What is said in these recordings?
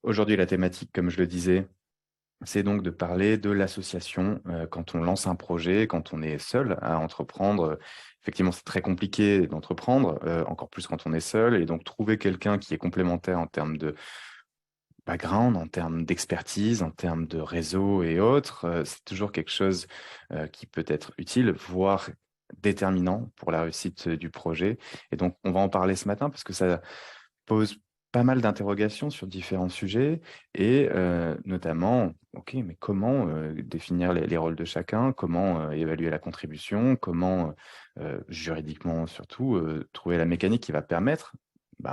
Aujourd'hui, la thématique, comme je le disais, c'est donc de parler de l'association quand on lance un projet, quand on est seul à entreprendre. Effectivement, c'est très compliqué d'entreprendre, encore plus quand on est seul. Et donc, trouver quelqu'un qui est complémentaire en termes de background, en termes d'expertise, en termes de réseau et autres, c'est toujours quelque chose qui peut être utile, voire déterminant pour la réussite du projet. Et donc, on va en parler ce matin parce que ça pose pas mal d'interrogations sur différents sujets et notamment, OK, mais comment définir les rôles de chacun? Comment évaluer la contribution? Comment juridiquement surtout trouver la mécanique qui va permettre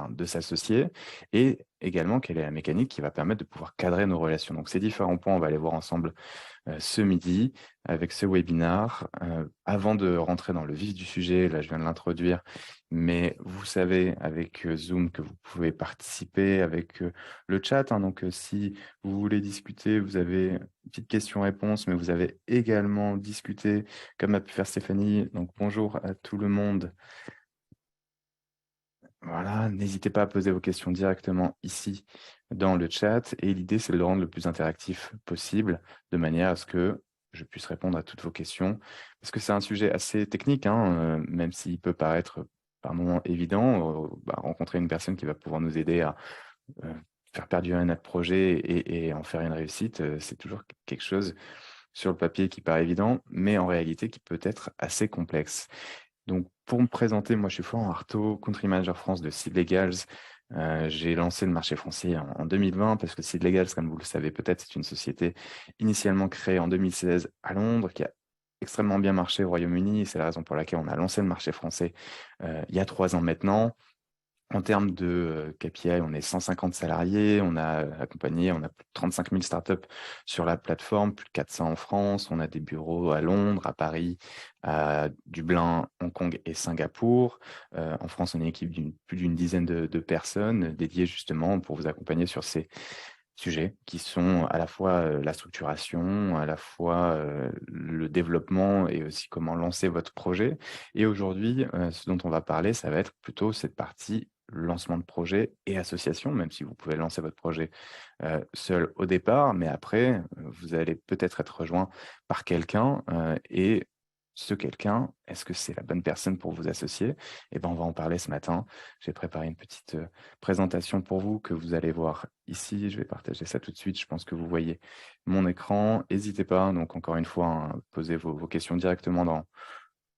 de s'associer et également quelle est la mécanique qui va permettre de pouvoir cadrer nos relations. Donc ces différents points, on va les voir ensemble ce midi avec ce webinar. Avant de rentrer dans le vif du sujet, là je viens de l'introduire, mais vous savez avec Zoom que vous pouvez participer avec le chat, hein. Donc si vous voulez discuter, vous avez une petite question-réponse, mais vous avez également discuté comme a pu faire Stéphanie. Donc bonjour à tout le monde. Voilà, n'hésitez pas à poser vos questions directement ici dans le chat. Et l'idée, c'est de le rendre le plus interactif possible, de manière à ce que je puisse répondre à toutes vos questions. Parce que c'est un sujet assez technique, hein, même s'il peut paraître par moments évident. Rencontrer une personne qui va pouvoir nous aider à euh, faire perdurer notre projet et en faire une réussite, c'est toujours quelque chose sur le papier qui paraît évident, mais en réalité qui peut être assez complexe. Donc, pour me présenter, moi, je suis Florent Artaud, Country Manager France de Seed Legals. J'ai lancé le marché français en 2020 parce que Seed Legals, comme vous le savez peut-être, c'est une société initialement créée en 2016 à Londres qui a extrêmement bien marché au Royaume-Uni et c'est la raison pour laquelle on a lancé le marché français il y a 3 ans maintenant. En termes de KPI, on est 150 salariés, on a accompagné, on a plus de 35 000 startups sur la plateforme, plus de 400 en France, on a des bureaux à Londres, à Paris, à Dublin, Hong Kong et Singapour. En France, on est une équipe plus d'une dizaine de personnes dédiées justement pour vous accompagner sur ces sujets qui sont à la fois la structuration, à la fois le développement et aussi comment lancer votre projet. Et aujourd'hui, ce dont on va parler, ça va être plutôt cette partie lancement de projet et association, même si vous pouvez lancer votre projet seul au départ, mais après, vous allez peut-être être rejoint par quelqu'un et ce quelqu'un, est-ce que c'est la bonne personne pour vous associer? Eh ben, on va en parler ce matin. J'ai préparé une petite présentation pour vous que vous allez voir ici. Je vais partager ça tout de suite. Je pense que vous voyez mon écran. N'hésitez pas, donc encore une fois, hein, posez vos questions directement dans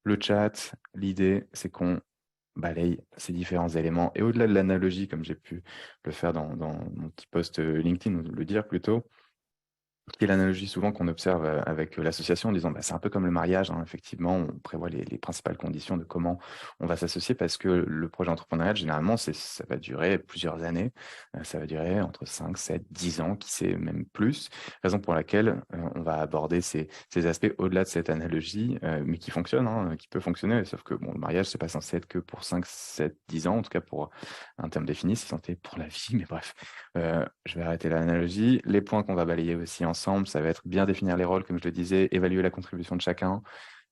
le chat. L'idée, c'est qu'on balaye ces différents éléments. Et au-delà de l'analogie, comme j'ai pu le faire dans mon petit post LinkedIn, ou le dire plutôt, qui est l'analogie souvent qu'on observe avec l'association en disant c'est un peu comme le mariage, hein, effectivement, on prévoit les principales conditions de comment on va s'associer parce que le projet entrepreneurial, généralement, ça va durer plusieurs années, ça va durer entre 5, 7, 10 ans, qui sait même plus, raison pour laquelle on va aborder ces aspects au-delà de cette analogie, mais qui fonctionne, hein, qui peut fonctionner, sauf que bon, le mariage, c'est pas censé être que pour 5, 7, 10 ans, en tout cas pour un terme défini, c'est censé être pour la vie, mais bref. Je vais arrêter l'analogie. Les points qu'on va balayer aussi ensemble, ça va être bien définir les rôles, comme je le disais, évaluer la contribution de chacun,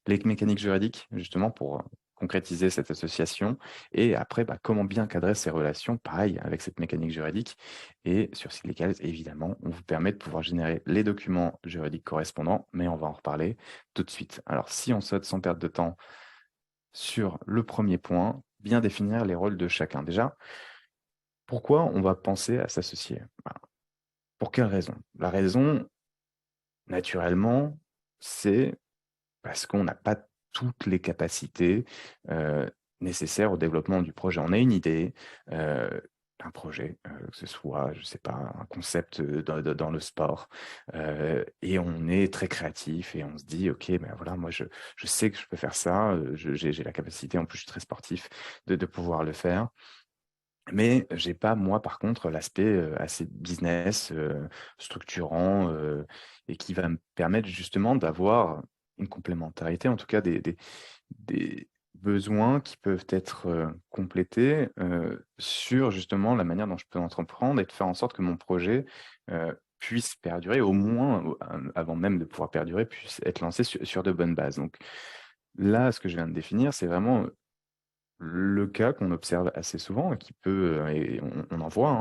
les mécaniques juridiques, justement, pour concrétiser cette association. Et après, comment bien cadrer ces relations, pareil, avec cette mécanique juridique. Et sur site légal, évidemment, on vous permet de pouvoir générer les documents juridiques correspondants, mais on va en reparler tout de suite. Alors, si on saute sans perdre de temps sur le premier point, bien définir les rôles de chacun. Déjà, pourquoi on va penser à s'associer? Pour quelle raison? La raison, naturellement, c'est parce qu'on n'a pas toutes les capacités nécessaires au développement du projet. On a une idée d'un projet, que ce soit, je sais pas, un concept dans le sport, et on est très créatif et on se dit, OK, ben voilà, moi je sais que je peux faire ça, j'ai la capacité, en plus je suis très sportif, de pouvoir le faire. Mais j'ai pas, moi, par contre, l'aspect assez business, structurant, et qui va me permettre justement d'avoir une complémentarité, en tout cas des besoins qui peuvent être complétés sur justement la manière dont je peux entreprendre et de faire en sorte que mon projet puisse perdurer, au moins, avant même de pouvoir perdurer, puisse être lancé sur de bonnes bases. Donc là, ce que je viens de définir, c'est vraiment le cas qu'on observe assez souvent et qui peut, et on en voit,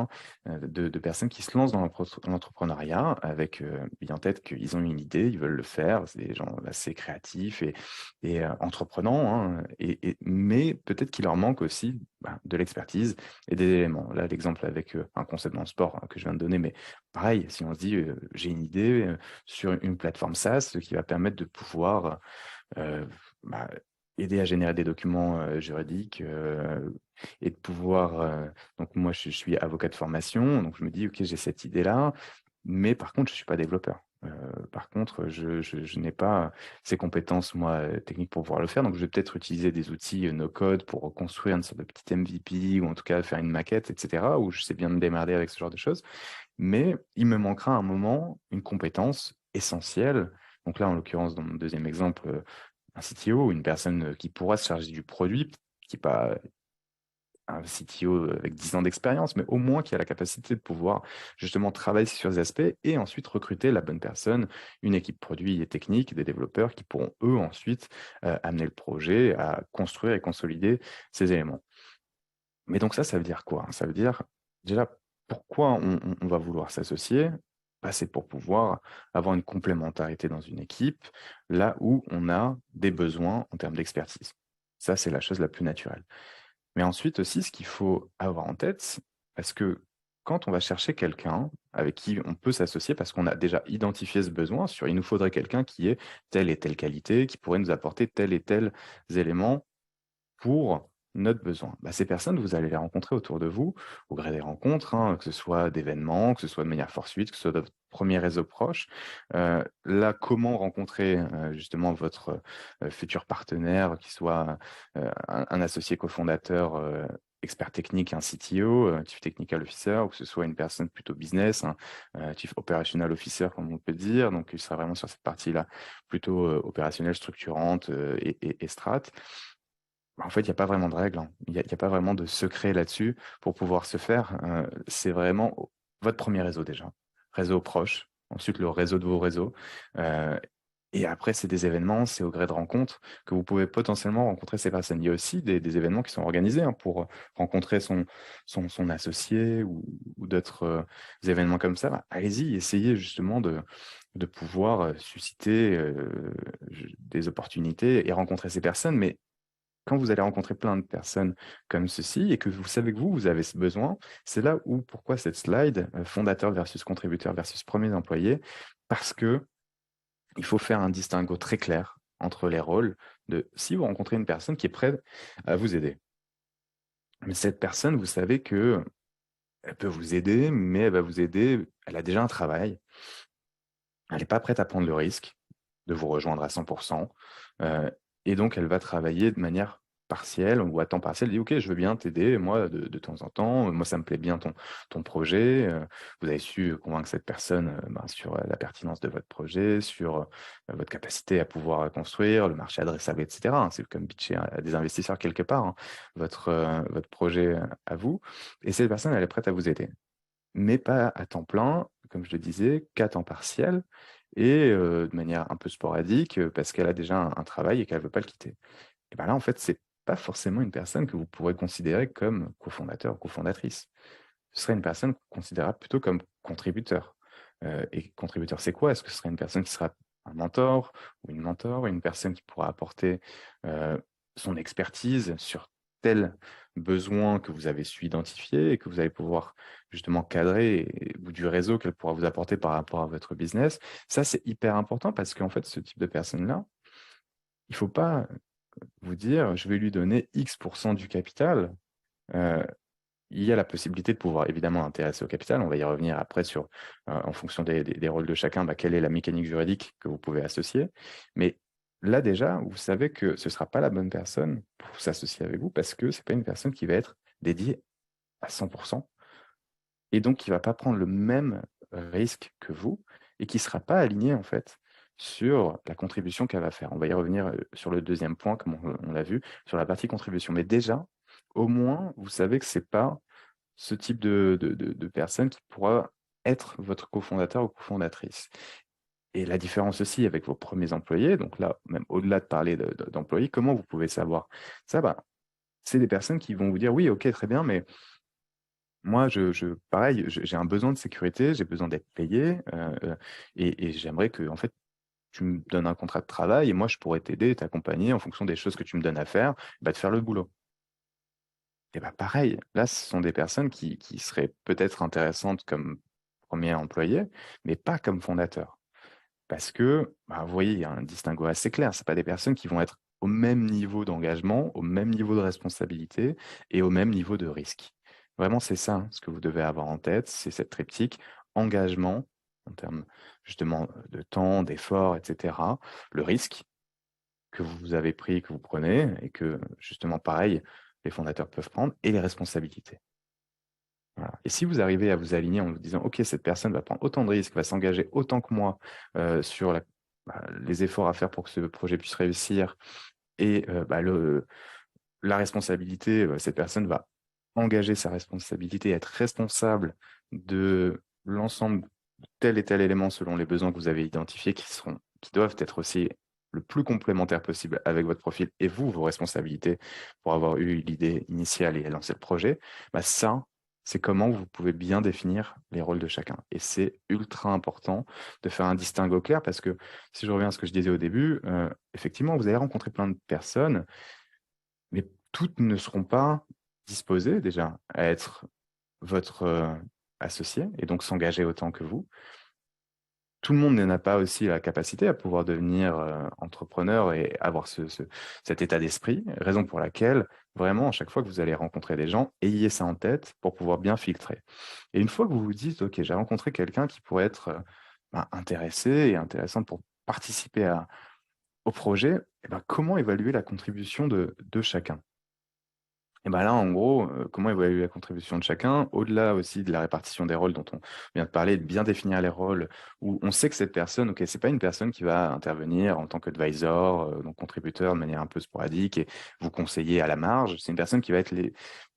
hein, de personnes qui se lancent dans l'entrepreneuriat avec bien en tête qu'ils ont une idée, ils veulent le faire. C'est des gens assez créatifs et entreprenants, hein, mais peut-être qu'il leur manque aussi de l'expertise et des éléments. Là, l'exemple avec un concept dans le sport, hein, que je viens de donner, mais pareil, si on se dit j'ai une idée sur une plateforme SaaS qui va permettre de pouvoir heu, bah, aider à générer des documents, juridiques, et de pouvoir, donc moi je suis avocat de formation, donc je me dis: «OK, j'ai cette idée-là, mais par contre je ne suis pas développeur». Par contre, je n'ai pas ces compétences moi, techniques pour pouvoir le faire, donc je vais peut-être utiliser des outils, no code pour construire une sorte de petit MVP ou en tout cas faire une maquette et cetera, où je sais bien me démerder avec ce genre de choses. Mais il me manquera à un moment une compétence essentielle. Donc là, en l'occurrence, dans mon deuxième exemple, un CTO, une personne, qui pourra se charger du produit, qui est pas un CTO avec 10 ans d'expérience, mais au moins qui a la capacité de pouvoir justement travailler sur ces aspects et ensuite recruter la bonne personne, une équipe produit et technique, des développeurs qui pourront eux ensuite, amener le projet à construire et consolider ces éléments. Mais donc ça veut dire quoi? Ça veut dire déjà pourquoi on va vouloir s'associer? Bah, c'est pour pouvoir avoir une complémentarité dans une équipe, là où on a des besoins en termes d'expertise. Ça, c'est la chose la plus naturelle. Mais ensuite aussi, ce qu'il faut avoir en tête, parce que quand on va chercher quelqu'un avec qui on peut s'associer, parce qu'on a déjà identifié ce besoin sur il nous faudrait quelqu'un qui ait telle et telle qualité, qui pourrait nous apporter tel et tel éléments pour notre besoin. Bah, ces personnes, vous allez les rencontrer autour de vous, au gré des rencontres, hein, que ce soit d'événements, que ce soit de manière fortuite, que ce soit de votre premier réseau proche. Là, comment rencontrer justement votre futur partenaire, qui soit un associé cofondateur, expert technique, un CTO, Chief Technical Officer, ou que ce soit une personne plutôt business, un Chief Operational Officer, comme on peut dire. Donc, il sera vraiment sur cette partie-là, plutôt opérationnelle, structurante et strat. En fait, il y a pas vraiment de règles, hein. Il y a pas vraiment de secret là-dessus pour pouvoir se faire. C'est vraiment votre premier réseau déjà. Réseau proche, ensuite le réseau de vos réseaux, heu et après c'est des événements, c'est au gré de rencontres que vous pouvez potentiellement rencontrer ces personnes. Il y a aussi des événements qui sont organisés, hein, pour, rencontrer son associé ou d'autres, événements comme ça. Bah, allez-y, essayez justement de pouvoir, susciter, des opportunités et rencontrer ces personnes, mais quand vous allez rencontrer plein de personnes comme ceci et que vous savez que vous avez ce besoin, c'est là où pourquoi cette slide, fondateur versus contributeur versus premier employé, parce que il faut faire un distinguo très clair entre les rôles de si vous rencontrez une personne qui est prête à vous aider. Mais cette personne, vous savez que elle peut vous aider, mais elle va vous aider, elle a déjà un travail, elle n'est pas prête à prendre le risque de vous rejoindre à 100. heu et donc elle va travailler de manière partielle ou à temps partiel. Elle dit: «OK, je veux bien t'aider, moi, de temps en temps. Moi, ça me plaît bien ton projet». Vous avez su convaincre cette personne, sur, la pertinence de votre projet, sur, votre capacité à pouvoir, construire, le marché adressable et cetera, hein. C'est comme pitcher à des investisseurs quelque part, hein, votre projet, à vous et cette personne, elle est prête à vous aider. Mais pas à temps plein, comme je le disais, qu'à temps partiel et de manière un peu sporadique, parce qu'elle a déjà un travail et qu'elle veut pas le quitter. Et ben là, en fait, c'est pas forcément une personne que vous pourrez considérer comme cofondateur ou cofondatrice. Ce serait une personne qu'on considérera plutôt comme contributeur. Et contributeur, c'est quoi? Est-ce que ce serait une personne qui sera un mentor ou une mentor, une personne qui pourra apporter, son expertise sur tel besoin que vous avez su identifier et que vous allez pouvoir justement cadrer ou du réseau qu'elle pourra vous apporter par rapport à votre business? Ça, c'est hyper important parce qu'en fait, ce type de personne-là, il faut pas vous dire: «Je vais lui donner X du capital». Heu, il y a la possibilité de pouvoir évidemment intéresser au capital. On va y revenir après sur, en fonction des rôles de chacun, quelle est la mécanique juridique que vous pouvez associer. Mais là déjà, vous savez que ce ne sera pas la bonne personne pour s'associer avec vous parce que c'est pas une personne qui va être dédiée à 100 et donc qui va pas prendre le même risque que vous et qui sera pas alignée en fait sur la contribution qu'elle va faire. On va y revenir, sur le deuxième point comme on l'a vu, sur la partie contribution. Mais déjà, au moins, vous savez que c'est pas ce type de personne qui pourra être votre cofondateur ou cofondatrice. Et la différence aussi avec vos premiers employés, donc là, même au-delà de parler d'employés, comment vous pouvez savoir ça? Bah, c'est des personnes qui vont vous dire: «Oui, OK, très bien, mais moi, pareil, j'ai un besoin de sécurité, j'ai besoin d'être payé, et j'aimerais que, en fait, tu me donnes un contrat de travail et moi, je pourrais t'aider, t'accompagner en fonction des choses que tu me donnes à faire, bah, de faire le boulot». Et bah, pareil, là, ce sont des personnes qui seraient peut-être intéressantes comme premier employé, mais pas comme fondateur. Parce que, bah, vous voyez, il y a un distinguo assez clair. C'est pas des personnes qui vont être au même niveau d'engagement, au même niveau de responsabilité et au même niveau de risque. Vraiment, c'est ça, hein, ce que vous devez avoir en tête, c'est cette triptyque: engagement, en termes justement de temps, d'effort, et cetera. Le risque que vous avez pris, que vous prenez et que justement pareil, les fondateurs peuvent prendre, et les responsabilités. Voilà. Et si vous arrivez à vous aligner en vous disant: «OK, cette personne va prendre autant de risques, va s'engager autant que moi, sur les efforts à faire pour que ce projet puisse réussir, et la responsabilité, cette personne va engager sa responsabilité, être responsable de l'ensemble de tel et tel élément selon les besoins que vous avez identifiés qui doivent être aussi le plus complémentaires possible avec votre profil et vous, vos responsabilités pour avoir eu l'idée initiale et lancer le projet». Bah, ça, c'est comment vous pouvez bien définir les rôles de chacun, et c'est ultra important de faire un distinguo clair parce que si je reviens à ce que je disais au début, effectivement, vous allez rencontrer plein de personnes, mais toutes ne seront pas disposées déjà à être votre, associé et donc s'engager autant que vous. Tout le monde n'en a pas aussi la capacité à pouvoir devenir, entrepreneur et avoir cet état d'esprit, raison pour laquelle vraiment à chaque fois que vous allez rencontrer des gens, ayez ça en tête pour pouvoir bien filtrer. Et une fois que vous vous dites: «OK, j'ai rencontré quelqu'un qui pourrait être, intéressé et intéressante pour participer au projet», et ben, comment évaluer la contribution de chacun? Et bah, là, en gros, comment évaluer la contribution de chacun? Au-delà aussi de la répartition des rôles dont on vient de parler, de bien définir les rôles où on sait que cette personne, OK, c'est pas une personne qui va intervenir en tant qu'advisor, donc contributeur de manière un peu sporadique et vous conseiller à la marge. C'est une personne qui va être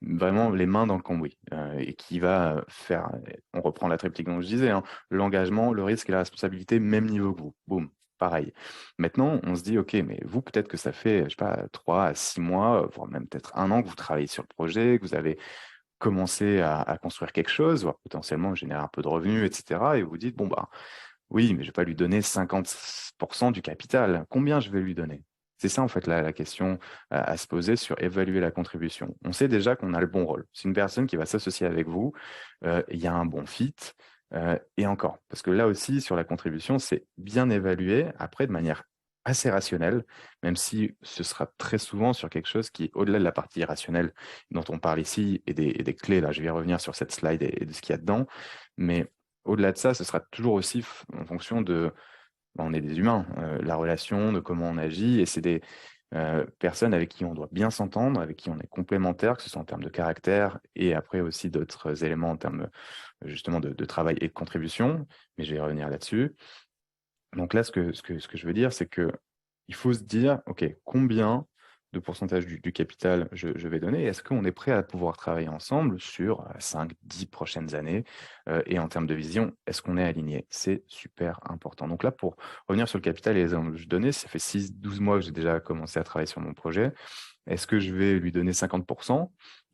vraiment les mains dans le cambouis, et qui va, faire, on reprend la triptyque dont je disais, hein, l'engagement, le risque et la responsabilité, même niveau que vous. Boum, pareil. Maintenant, on se dit: «OK, mais vous, peut-être que ça fait, je sais pas, 3 à 6 mois, voire même peut-être 1 an que vous travaillez sur le projet, que vous avez commencé à construire quelque chose, voire potentiellement générer un peu de revenus et cetera», et vous vous dites: «Bon, bah, oui, mais je vais pas lui donner 50 du capital. Combien je vais lui donner?» C'est ça, en fait, la question à se poser sur évaluer la contribution. On sait déjà qu'on a le bon rôle. C'est une personne qui va s'associer avec vous, il y a un bon fit, et encore, parce que là aussi, sur la contribution, c'est bien évalué après de manière assez rationnelle, même si ce sera très souvent sur quelque chose qui est au-delà de la partie rationnelle dont on parle ici et des clés. Là, je vais y revenir sur cette slide et de ce qu'il y a dedans. Mais au-delà de ça, ce sera toujours aussi en fonction de, bah, on est des humains, la relation, de comment on agit, et c'est des personnes avec qui on doit bien s'entendre, avec qui on est complémentaires, que ce soit en termes de caractère et après aussi d'autres éléments en termes, justement de travail et de contribution, mais je vais y revenir là-dessus. Donc là, ce que je veux dire, c'est que il faut se dire: «OK, combien de pourcentage du capital je vais donner? Est-ce qu'on est prêt à pouvoir travailler ensemble sur, 5-10 prochaines années?» Et en termes de vision, est-ce qu'on est aligné? C'est super important. Donc là, pour revenir sur le capital et les exemples que je donnais, ça fait 6-12 mois que j'ai déjà commencé à travailler sur mon projet. Est-ce que je vais lui donner 50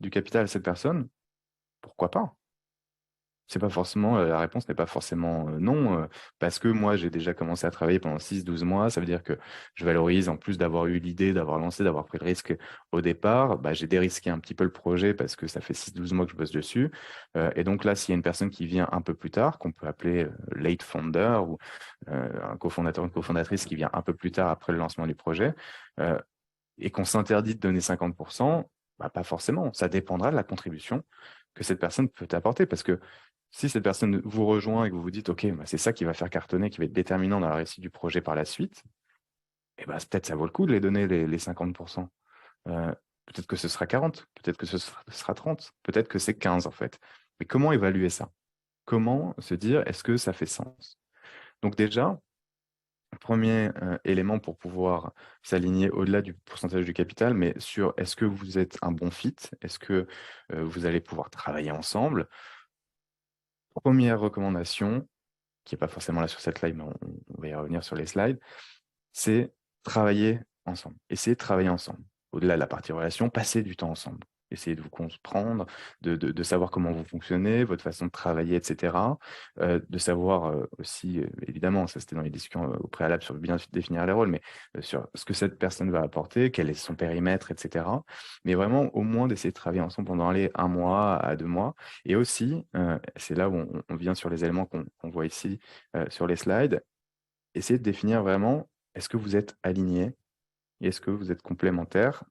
du capital à cette personne? Pourquoi pas? C'est pas forcément, la réponse n'est pas forcément, non, parce que moi, j'ai déjà commencé à travailler pendant 6-12 mois. Ça veut dire que je valorise, en plus d'avoir eu l'idée, d'avoir lancé, d'avoir pris le risque au départ, bah, j'ai dérisqué un petit peu le projet parce que ça fait 6-12 mois que je bosse dessus, et donc là, s'il y a une personne qui vient un peu plus tard, qu'on peut appeler, late founder ou, un cofondateur, une cofondatrice qui vient un peu plus tard après le lancement du projet, heu et qu'on s'interdit de donner 50, bah, pas forcément. Ça dépendra de la contribution que cette personne peut apporter. Parce que si cette personne vous rejoint et que vous vous dites: «OK, bah, c'est ça qui va faire cartonner, qui va être déterminant dans la réussite du projet par la suite», et bah, peut-être ça vaut le coup de les donner les 50. Peut-être que ce sera 40, peut-être que ce sera 30, peut-être que c'est 15 en fait. Mais comment évaluer ça? Comment se dire: «Est-ce que ça fait sens?» Donc déjà, premier élément pour pouvoir s'aligner au-delà du pourcentage du capital, mais sur est-ce que vous êtes un bon fit? Est-ce que, vous allez pouvoir travailler ensemble? Première recommandation, qui est pas forcément là sur cette slide, mais on va y revenir sur les slides, c'est travailler ensemble. Essayez de travailler ensemble. au-delà de la partie relation, passer du temps ensemble. Essayer de vous comprendre, de savoir comment vous fonctionnez, votre façon de travailler, et cetera. De savoir, aussi, évidemment, ça c'était dans les discussions, au préalable sur bien définir les rôles, mais, sur ce que cette personne va apporter, quel est son périmètre, et cetera. Mais vraiment, au moins d'essayer de travailler ensemble pendant les 1 mois à 2 mois et aussi, c'est là où on vient sur les éléments qu'on voit ici, sur les slides, essayer de définir vraiment, est-ce que vous êtes alignés et est-ce que vous êtes complémentaires?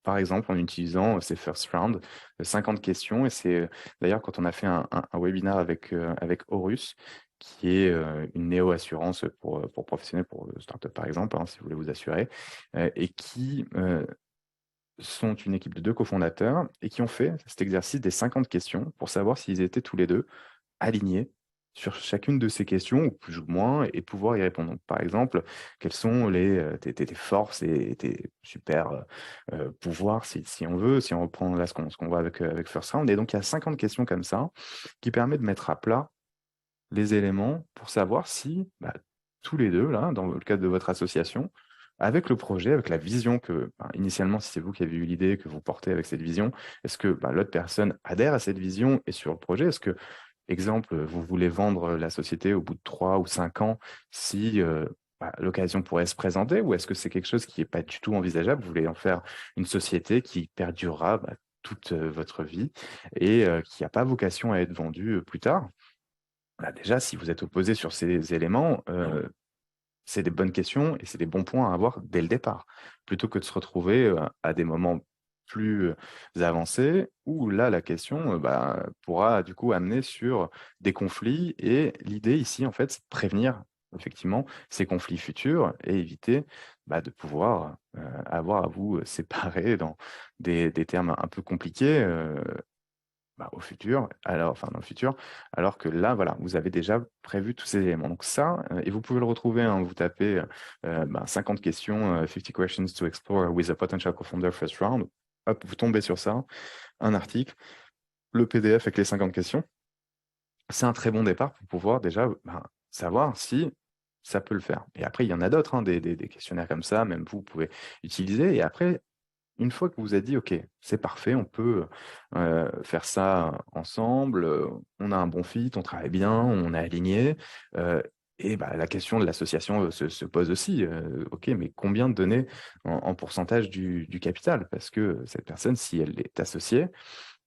Par exemple, en utilisant ces first round, 50 questions et c'est, d'ailleurs quand on a fait un webinaire avec Horus, qui est, une néo-assurance pour professionnels, pour, start-up par exemple, hein, si vous voulez vous assurer, et qui, sont une équipe de 2 cofondateurs et qui ont fait cet exercice des 50 questions pour savoir s'ils étaient tous les 2 alignés sur chacune de ces questions, ou plus ou moins, et pouvoir y répondre. Donc, par exemple, quelles sont tes forces et tes super pouvoirs, si on veut, si on reprend là ce qu'on voit avec First Round. Et donc, il y a 50 questions comme ça qui permettent de mettre à plat les éléments pour savoir si tous les deux, là, dans le cadre de votre association, avec le projet, avec la vision que, initialement, si c'est vous qui avez eu l'idée, que vous portez avec cette vision, est-ce que l'autre personne adhère à cette vision et sur le projet? Est-ce que, exemple, vous voulez vendre la société au bout de 3 ou 5 ans, si l'occasion pourrait se présenter, ou est-ce que c'est quelque chose qui n'est pas du tout envisageable? Vous voulez en faire une société qui perdurera toute votre vie et qui n'a pas vocation à être vendue plus tard? Déjà, si vous êtes opposé sur ces éléments, c'est des bonnes questions et c'est des bons points à avoir dès le départ, plutôt que de se retrouver, à des moments plus, avancés où là, la question, pourra du coup amener sur des conflits et l'idée ici, en fait, c'est de prévenir effectivement ces conflits futurs et éviter, de pouvoir, avoir à vous, séparer dans des termes un peu compliqués, au futur, alors enfin dans le futur, alors que là, voilà, vous avez déjà prévu tous ces éléments. Donc ça, et vous pouvez le retrouver, hein, vous tapez 50 questions, 50 questions to explore with a potential co-founder first round. Hop, vous tombez sur ça, un article, le PDF avec les 50 questions. C'est un très bon départ pour pouvoir déjà savoir si ça peut le faire. Et après, il y en a d'autres, hein, des questionnaires comme ça, même vous pouvez utiliser. Et après, une fois que vous vous êtes dit: «OK, c'est parfait, on peut, faire ça ensemble, on a un bon fit, on travaille bien, on est alignés», et la question de l'association, se pose aussi, OK, mais combien donner en pourcentage du capital? Parce que cette personne, si elle est associée,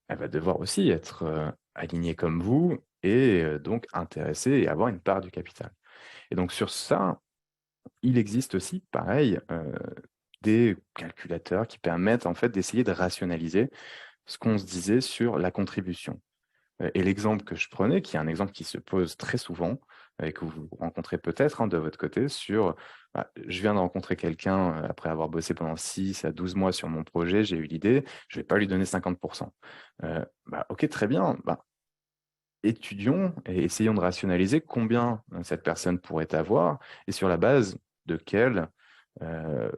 elle va devoir aussi être, alignée comme vous et donc intéressée et avoir une part du capital. Et donc sur ça, il existe aussi, pareil, des calculateurs qui permettent en fait d'essayer de rationaliser ce qu'on se disait sur la contribution. Et l'exemple que je prenais, qui est un exemple qui se pose très souvent et que vous rencontrez peut-être, hein, de votre côté sur, je viens de rencontrer quelqu'un, après avoir bossé pendant 6 à 12 mois sur mon projet, j'ai eu l'idée, je vais pas lui donner 50. OK, très bien, étudions et essayons de rationaliser combien, cette personne pourrait avoir et sur la base de quelle, heu,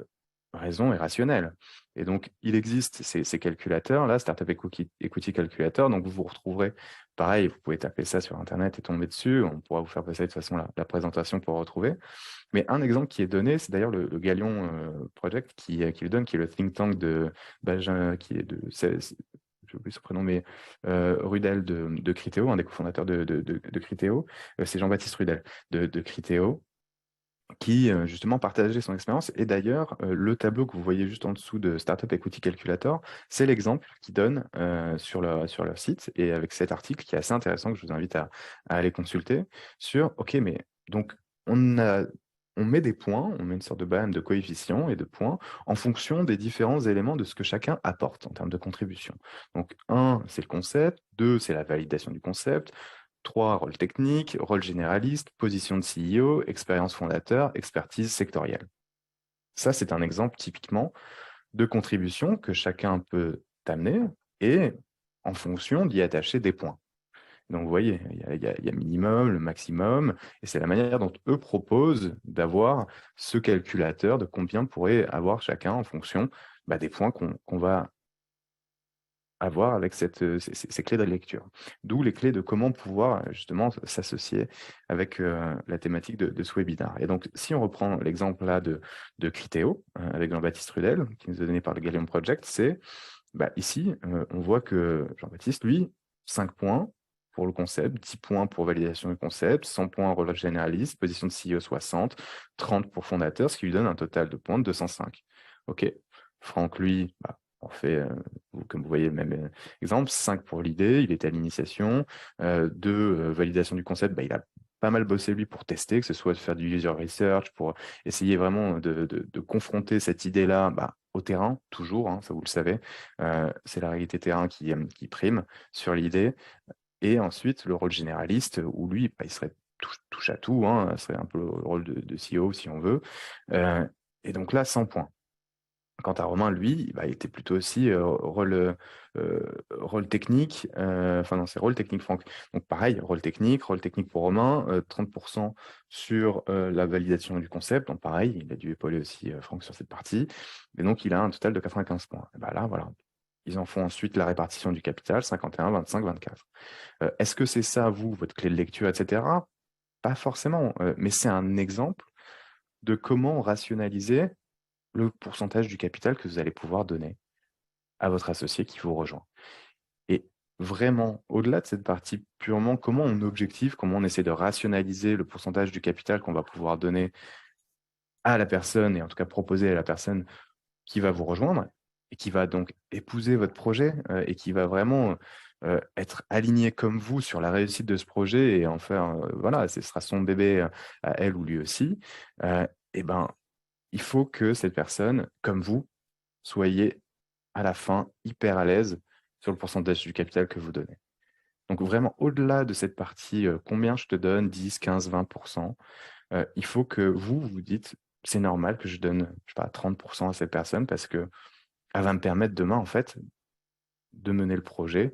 raison est rationnelle. Et donc il existe ces calculateurs-là, Startup Equity Calculator, donc vous vous retrouverez pareil, vous pouvez taper ça sur internet et tomber dessus, on pourra vous faire passer de toute façon la présentation pour retrouver. Mais un exemple qui est donné, c'est d'ailleurs le Galion, Project qui le donne, qui est le think tank de qui est de j'ai oublié son prénom, mais Rudel de Criteo, un des cofondateurs de Criteo. C'est Jean-Baptiste Rudel de Criteo, qui justement partageait son expérience. Et d'ailleurs, le tableau que vous voyez juste en dessous de Startup Equity Calculator, c'est l'exemple qu'ils donnent sur leur site, et avec cet article qui est assez intéressant, que je vous invite à aller consulter, sur, OK, mais donc on a on met des points, on met une sorte de barème de coefficients et de points en fonction des différents éléments de ce que chacun apporte en termes de contribution. Donc, un, c'est le concept, deux, c'est la validation du concept, 3, rôle technique, rôle généraliste, position de CEO, expérience fondateur, expertise sectorielle. Ça, c'est un exemple typiquement de contribution que chacun peut amener et en fonction d'y attacher des points. Donc, vous voyez, il y a minimum, le maximum, et c'est la manière dont eux proposent d'avoir ce calculateur de combien pourrait avoir chacun en fonction des points qu'on va à voir avec ces clés de lecture. D'où les clés de comment pouvoir justement s'associer avec la thématique de ce webinaire. Et donc, si on reprend l'exemple là de Criteo, avec Jean-Baptiste Rudel, qui nous est donné par le Gallium Project, c'est ici, on voit que Jean-Baptiste, lui, 5 points pour le concept, 10 points pour validation du concept, 100 points rôle généraliste, position de CEO 60, 30 pour fondateur, ce qui lui donne un total de points de 205. OK. Franck, lui, on fait, comme vous voyez, le même exemple, 5 pour l'idée, il était à l'initiation, 2 validation du concept, il a pas mal bossé lui pour tester, que ce soit de faire du user research, pour essayer vraiment de confronter cette idée-là au terrain, toujours, hein, ça vous le savez. C'est la réalité terrain qui prime sur l'idée. Et ensuite, le rôle généraliste, où lui, il serait touche à tout, hein, serait un peu le rôle de CEO si on veut. Et donc là, 100 points. Quant à Romain, lui, il était plutôt aussi rôle technique, enfin non, c'est rôle technique, Franck. Donc pareil, rôle technique pour Romain, 30% sur la validation du concept. Donc pareil, il a dû épauler aussi Franck sur cette partie. Et donc il a un total de 95 points. Et là, voilà. Ils en font ensuite la répartition du capital, 51, 25, 24. Est-ce que c'est ça, vous, votre clé de lecture, etc.? Pas forcément, mais c'est un exemple de comment rationaliser le pourcentage du capital que vous allez pouvoir donner à votre associé qui vous rejoint. Et vraiment, au-delà de cette partie purement comment on objective, comment on essaie de rationaliser le pourcentage du capital qu'on va pouvoir donner à la personne, et en tout cas proposer à la personne qui va vous rejoindre, et qui va donc épouser votre projet, et qui va vraiment être aligné comme vous sur la réussite de ce projet, et en faire, voilà, ce sera son bébé à elle ou lui aussi, et il faut que cette personne, comme vous, soyez à la fin hyper à l'aise sur le pourcentage du capital que vous donnez. Donc vraiment, au-delà de cette partie, combien je te donne, 10, 15, 20%, il faut que vous vous dites, c'est normal que je donne, je sais pas, 30% à cette personne parce que elle va me permettre demain, en fait, de mener le projet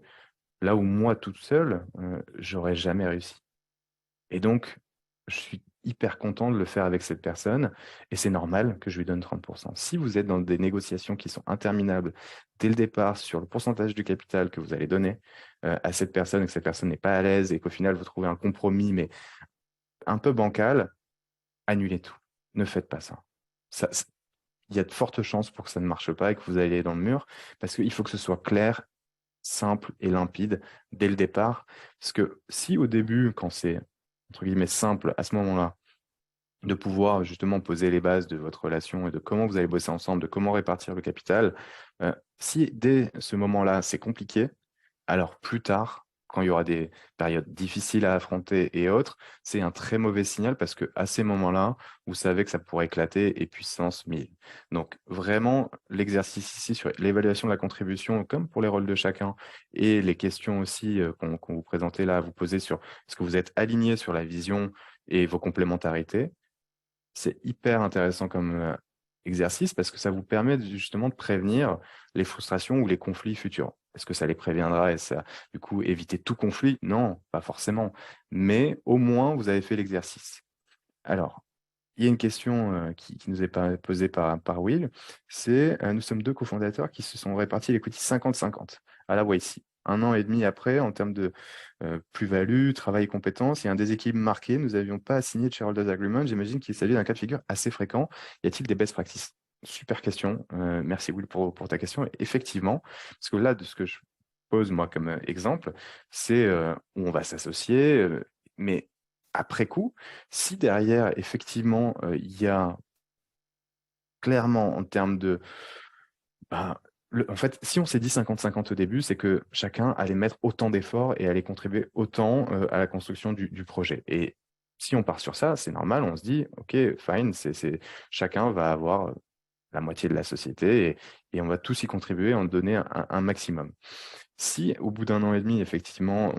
là où moi, toute seule, j'aurais jamais réussi. Et donc, je suis hyper content de le faire avec cette personne et c'est normal que je lui donne 30%. Si vous êtes dans des négociations qui sont interminables dès le départ sur le pourcentage du capital que vous allez donner à cette personne et que cette personne n'est pas à l'aise et qu'au final, vous trouvez un compromis, mais un peu bancal, annulez tout. Ne faites pas ça. Ça, il y a de fortes chances pour que ça ne marche pas et que vous allez dans le mur parce qu'il faut que ce soit clair, simple et limpide dès le départ. Parce que si au début, quand c'est entre guillemets simple à ce moment-là, de pouvoir justement poser les bases de votre relation et de comment vous allez bosser ensemble, de comment répartir le capital, si dès ce moment-là, c'est compliqué, alors plus tard, quand il y aura des périodes difficiles à affronter et autres, c'est un très mauvais signal parce que à ces moments-là, vous savez que ça pourrait éclater et puissance 1000. Donc vraiment, l'exercice ici sur l'évaluation de la contribution, comme pour les rôles de chacun, et les questions aussi qu'on vous présentait là, à vous poser sur est-ce que vous êtes aligné sur la vision et vos complémentarités, c'est hyper intéressant comme exercice parce que ça vous permet justement de prévenir les frustrations ou les conflits futurs. Est-ce que ça les préviendra et ça, du coup, éviter tout conflit? Non, pas forcément. Mais au moins, vous avez fait l'exercice. Alors, il y a une question qui nous est posée par Will, c'est nous sommes 2 cofondateurs qui se sont répartis l'equity 50-50 à la YC. 1 an et demi après, en termes de plus-value, travail et compétences, il y a un déséquilibre marqué. Nous n'avions pas signé de shareholders agreement. J'imagine qu'il s'agit d'un cas de figure assez fréquent. Y a-t-il des best practices? Super question. Merci Will pour ta question. Et effectivement, parce que là, de ce que je pose moi comme exemple, c'est où on va s'associer, mais après coup, si derrière, effectivement, il y a clairement en termes de... en fait, si on s'est dit 50-50 au début, c'est que chacun allait mettre autant d'efforts et allait contribuer autant à la construction du projet. Et si on part sur ça, c'est normal, on se dit, OK, fine, chacun va avoir la moitié de la société et on va tous y contribuer, en donner un maximum. Si au bout d'1 an et demi, effectivement,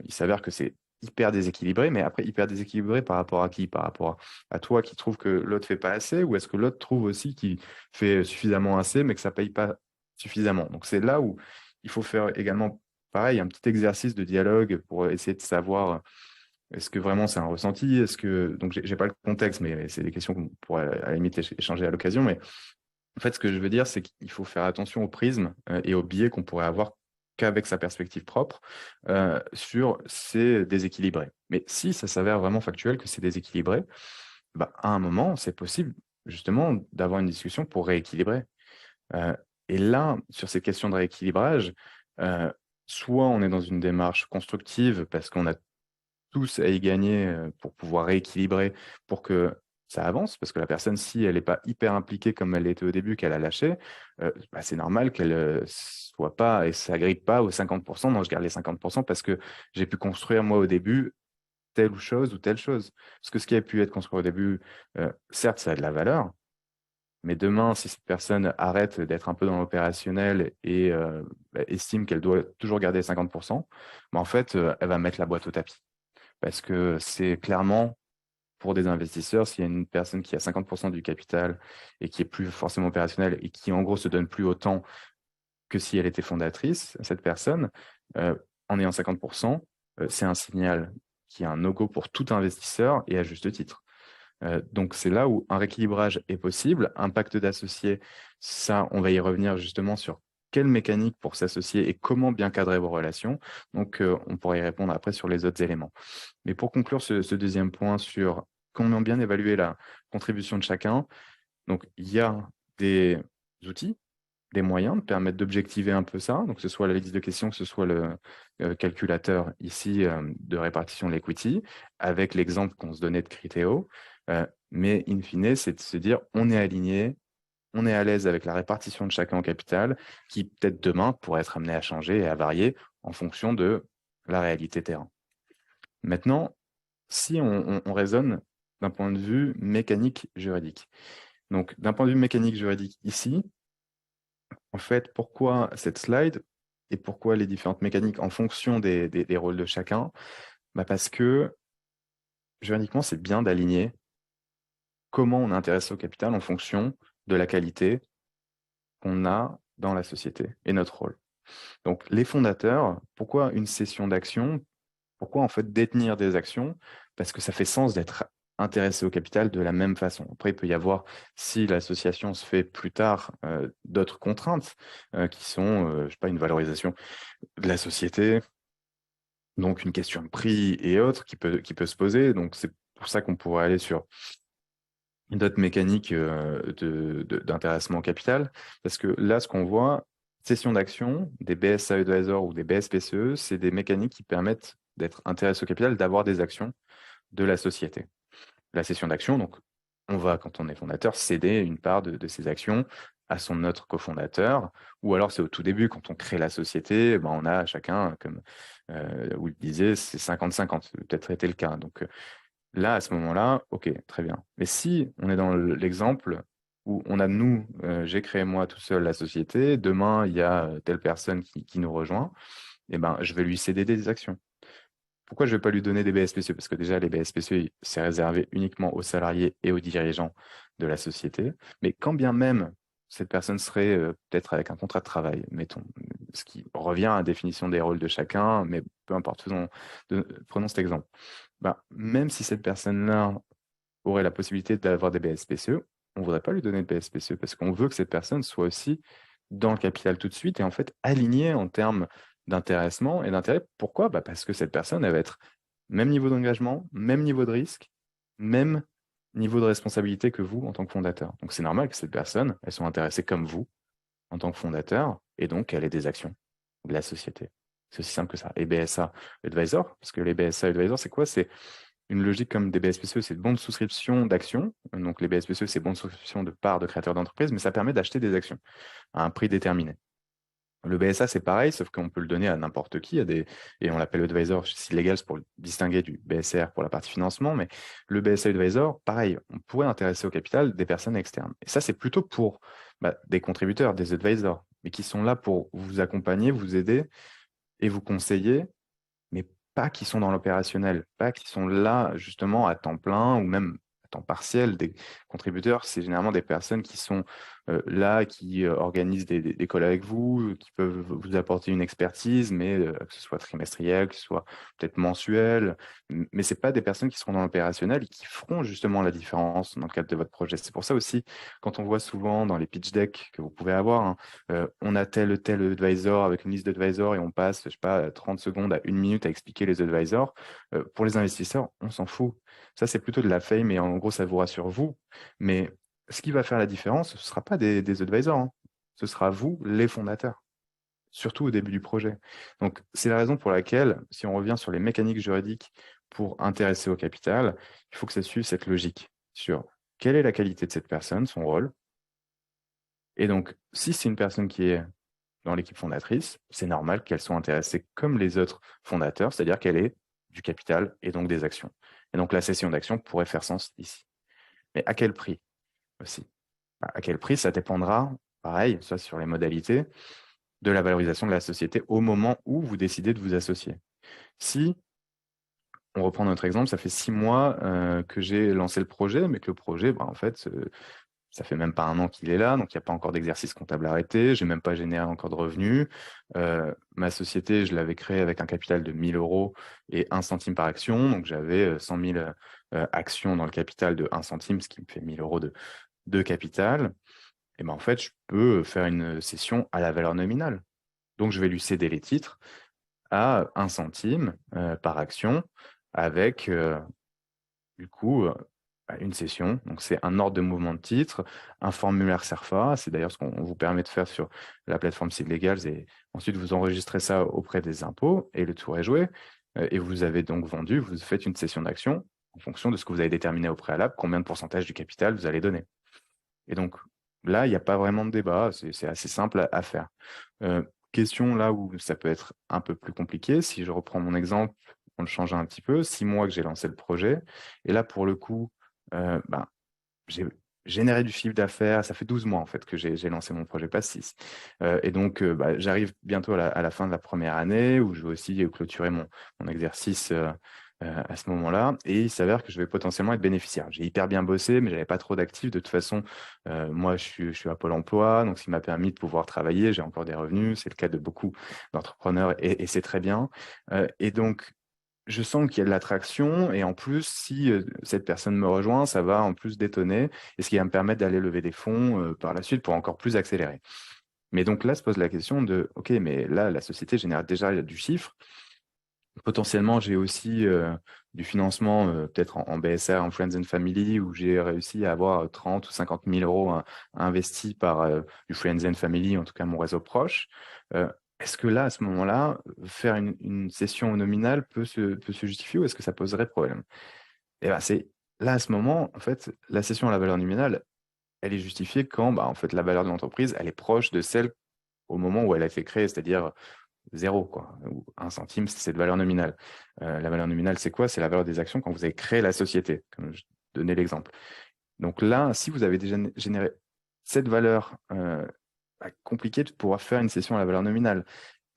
il s'avère que c'est hyper déséquilibré, mais après hyper déséquilibré par rapport à qui? Par rapport à toi qui trouve que l'autre fait pas assez, ou est-ce que l'autre trouve aussi qu'il fait suffisamment assez, mais que ça paye pas suffisamment? Donc c'est là où il faut faire également pareil, un petit exercice de dialogue pour essayer de savoir est-ce que vraiment c'est un ressenti, est-ce que donc j'ai pas le contexte, mais c'est des questions qu'on pourrait à la limite échanger à l'occasion, mais en fait, ce que je veux dire, c'est qu'il faut faire attention au prisme et aux biais qu'on pourrait avoir qu'avec sa perspective propre sur c'est déséquilibré. Mais si ça s'avère vraiment factuel que c'est déséquilibré, bah, à un moment, c'est possible justement d'avoir une discussion pour rééquilibrer. Euh, et là, sur ces questions de rééquilibrage, euh, soit on est dans une démarche constructive parce qu'on a tous à y gagner pour pouvoir rééquilibrer, pour que ça avance, parce que la personne, si elle n'est pas hyper impliquée comme elle l'était au début, qu'elle a lâché, bah, c'est normal qu'elle soit pas et s'agrippe pas aux 50%. Non, je garde les 50% parce que j'ai pu construire moi au début telle ou chose ou telle chose. Parce que ce qui a pu être construit au début, certes, ça a de la valeur, mais demain, si cette personne arrête d'être un peu dans l'opérationnel et bah, estime qu'elle doit toujours garder 50%, bah, en fait, elle va mettre la boîte au tapis. Parce que c'est clairement, pour des investisseurs, s'il y a une personne qui a 50% du capital et qui est plus forcément opérationnelle et qui, en gros, se donne plus autant que si elle était fondatrice, cette personne, euh, en ayant 50%, c'est un signal qui est un no-go pour tout investisseur et à juste titre. Donc, c'est là où un rééquilibrage est possible. Un pacte d'associés, ça, on va y revenir justement sur quelle mécanique pour s'associer et comment bien cadrer vos relations. Donc, on pourrait y répondre après sur les autres éléments. Mais pour conclure ce deuxième point sur comment bien évaluer la contribution de chacun, donc il y a des outils, des moyens de permettre d'objectiver un peu ça, donc que ce soit la liste de questions, que ce soit le calculateur ici de répartition de l'equity, avec l'exemple qu'on se donnait de Criteo. Mais in fine, c'est de se dire on est aligné, on est à l'aise avec la répartition de chacun en capital, qui peut-être demain pourrait être amené à changer et à varier en fonction de la réalité terrain. Maintenant, si on raisonne d'un point de vue mécanique juridique. Donc, d'un point de vue mécanique juridique ici, en fait, pourquoi cette slide et pourquoi les différentes mécaniques en fonction des rôles de chacun? Bah parce que juridiquement, c'est bien d'aligner comment on est intéressé au capital en fonction de la qualité qu'on a dans la société et notre rôle. Donc, les fondateurs, pourquoi une cession d'actions? Pourquoi en fait détenir des actions? Parce que ça fait sens d'être intéressé au capital de la même façon. Après, il peut y avoir, si l'association se fait plus tard, d'autres contraintes qui sont, je sais pas, une valorisation de la société, donc une question de prix et autres qui peut se poser. Donc c'est pour ça qu'on pourrait aller sur d'autres mécaniques d'intéressement au capital. Parce que là, ce qu'on voit, cession d'actions, des BSA Advisor ou des BSPCE, c'est des mécaniques qui permettent d'être intéressé au capital, d'avoir des actions de la société. La cession d'actions, donc on va, quand on est fondateur, céder une part de ses actions à son autre cofondateur, ou alors c'est au tout début, quand on crée la société, ben on a chacun, comme vous le disiez, c'est 50-50, ça peut peut-être été le cas. Donc là, à ce moment-là, ok, très bien. Mais si on est dans l'exemple où on a nous, j'ai créé moi tout seul la société, demain il y a telle personne qui nous rejoint, eh ben, je vais lui céder des actions. Pourquoi je ne vais pas lui donner des BSPCE? Parce que déjà, les BSPCE, c'est réservé uniquement aux salariés et aux dirigeants de la société. Mais quand bien même cette personne serait peut-être avec un contrat de travail, mettons, ce qui revient à la définition des rôles de chacun, mais peu importe, prenons cet exemple. Bah, même si cette personne-là aurait la possibilité d'avoir des BSPCE, on ne voudrait pas lui donner de BSPCE parce qu'on veut que cette personne soit aussi dans le capital tout de suite et en fait alignée en termes d'intéressement et d'intérêt. Pourquoi? Bah parce que cette personne, elle va être même niveau d'engagement, même niveau de risque, même niveau de responsabilité que vous en tant que fondateur. Donc c'est normal que cette personne, elle soit intéressée comme vous en tant que fondateur et donc elle ait des actions de la société. C'est aussi simple que ça. Et BSA Advisor, parce que les BSA Advisor, c'est quoi? C'est une logique comme des BSPCE, c'est de bons de souscription d'actions. Donc les BSPCE, c'est bons de souscription de parts de créateurs d'entreprise, mais ça permet d'acheter des actions à un prix déterminé. Le BSA, c'est pareil, sauf qu'on peut le donner à n'importe qui, et on l'appelle advisor, c'est légal, c'est pour le distinguer du BSR pour la partie financement, mais le BSA advisor, pareil, on pourrait intéresser au capital des personnes externes. Et ça, c'est plutôt pour des contributeurs, des advisors, mais qui sont là pour vous accompagner, vous aider et vous conseiller, mais pas qui sont dans l'opérationnel, pas qui sont là justement à temps plein ou même à temps partiel. Des contributeurs, c'est généralement des personnes qui sont là, qui organisent des calls avec vous, qui peuvent vous apporter une expertise, mais que ce soit trimestriel, que ce soit peut-être mensuel. Mais ce n'est pas des personnes qui seront dans l'opérationnel et qui feront justement la différence dans le cadre de votre projet. C'est pour ça aussi, quand on voit souvent dans les pitch decks que vous pouvez avoir, hein, on a tel advisor avec une liste d'advisors et on passe, je sais pas, 30 secondes à 1 minute à expliquer les advisors. Pour les investisseurs, on s'en fout. Ça, c'est plutôt de la fame et en gros, ça vous rassure vous. Mais ce qui va faire la différence, ce ne sera pas des advisors, hein. Ce sera vous, les fondateurs, surtout au début du projet. Donc, c'est la raison pour laquelle, si on revient sur les mécaniques juridiques pour intéresser au capital, il faut que ça suive cette logique sur quelle est la qualité de cette personne, son rôle. Et donc, si c'est une personne qui est dans l'équipe fondatrice, c'est normal qu'elle soit intéressée comme les autres fondateurs, c'est-à-dire qu'elle ait du capital et donc des actions. Et donc, la cession d'actions pourrait faire sens ici. Mais à quel prix aussi? À quel prix? Ça dépendra, pareil, ça sur les modalités, de la valorisation de la société au moment où vous décidez de vous associer. Si, on reprend notre exemple, ça fait 6 mois que j'ai lancé le projet, mais que le projet, en fait, ça fait même pas un an qu'il est là, donc il n'y a pas encore d'exercice comptable arrêté, j'ai même pas généré encore de revenus. Ma société, je l'avais créée avec un capital de 1 000 euros et 1 centime par action, donc j'avais 100 000 actions dans le capital de 1 centime, ce qui me fait 1 000 euros de capital. Et en fait, je peux faire une cession à la valeur nominale. Donc, je vais lui céder les titres à 1 centime par action avec, du coup, une cession. Donc, c'est un ordre de mouvement de titres, un formulaire CERFA. C'est d'ailleurs ce qu'on vous permet de faire sur la plateforme Seed Legals. Et ensuite, vous enregistrez ça auprès des impôts et le tour est joué. Et vous avez donc vendu, vous faites une cession d'action en fonction de ce que vous avez déterminé au préalable, combien de pourcentage du capital vous allez donner. Et donc, là, il n'y a pas vraiment de débat, c'est assez simple à faire. Question là où ça peut être un peu plus compliqué, si je reprends mon exemple, on le change un petit peu, 6 mois que j'ai lancé le projet, et là, pour le coup, j'ai généré du chiffre d'affaires, ça fait 12 mois en fait que j'ai lancé mon projet, pas 6. Et donc, j'arrive bientôt à la fin de la première année, où je vais aussi clôturer mon exercice à ce moment-là, et il s'avère que je vais potentiellement être bénéficiaire. J'ai hyper bien bossé, mais j'avais pas trop d'actifs. De toute façon, moi, je suis à Pôle emploi, donc ce qui m'a permis de pouvoir travailler. J'ai encore des revenus, c'est le cas de beaucoup d'entrepreneurs, et c'est très bien. Et donc, je sens qu'il y a de l'attraction, et en plus, si cette personne me rejoint, ça va en plus détonner, et ce qui va me permettre d'aller lever des fonds par la suite pour encore plus accélérer. Mais donc là se pose la question de, OK, mais là, la société génère déjà du chiffre. Potentiellement, j'ai aussi du financement, peut-être en BSR, en Friends and Family, où j'ai réussi à avoir 30 ou 50 000 euros investis par du Friends and Family, en tout cas mon réseau proche. Est-ce que là, à ce moment-là, faire une session nominale peut se justifier, ou est-ce que ça poserait problème? Et ben, c'est là, à ce moment, en fait, la cession à la valeur nominale, elle est justifiée quand en fait, la valeur de l'entreprise, elle est proche de celle au moment où elle a été créée, c'est-à-dire zéro, quoi. Ou 1 centime, c'est cette valeur nominale. La valeur nominale, c'est quoi? C'est la valeur des actions quand vous avez créé la société, comme je donnais l'exemple. Donc là, si vous avez déjà généré cette valeur, compliqué de pouvoir faire une cession à la valeur nominale.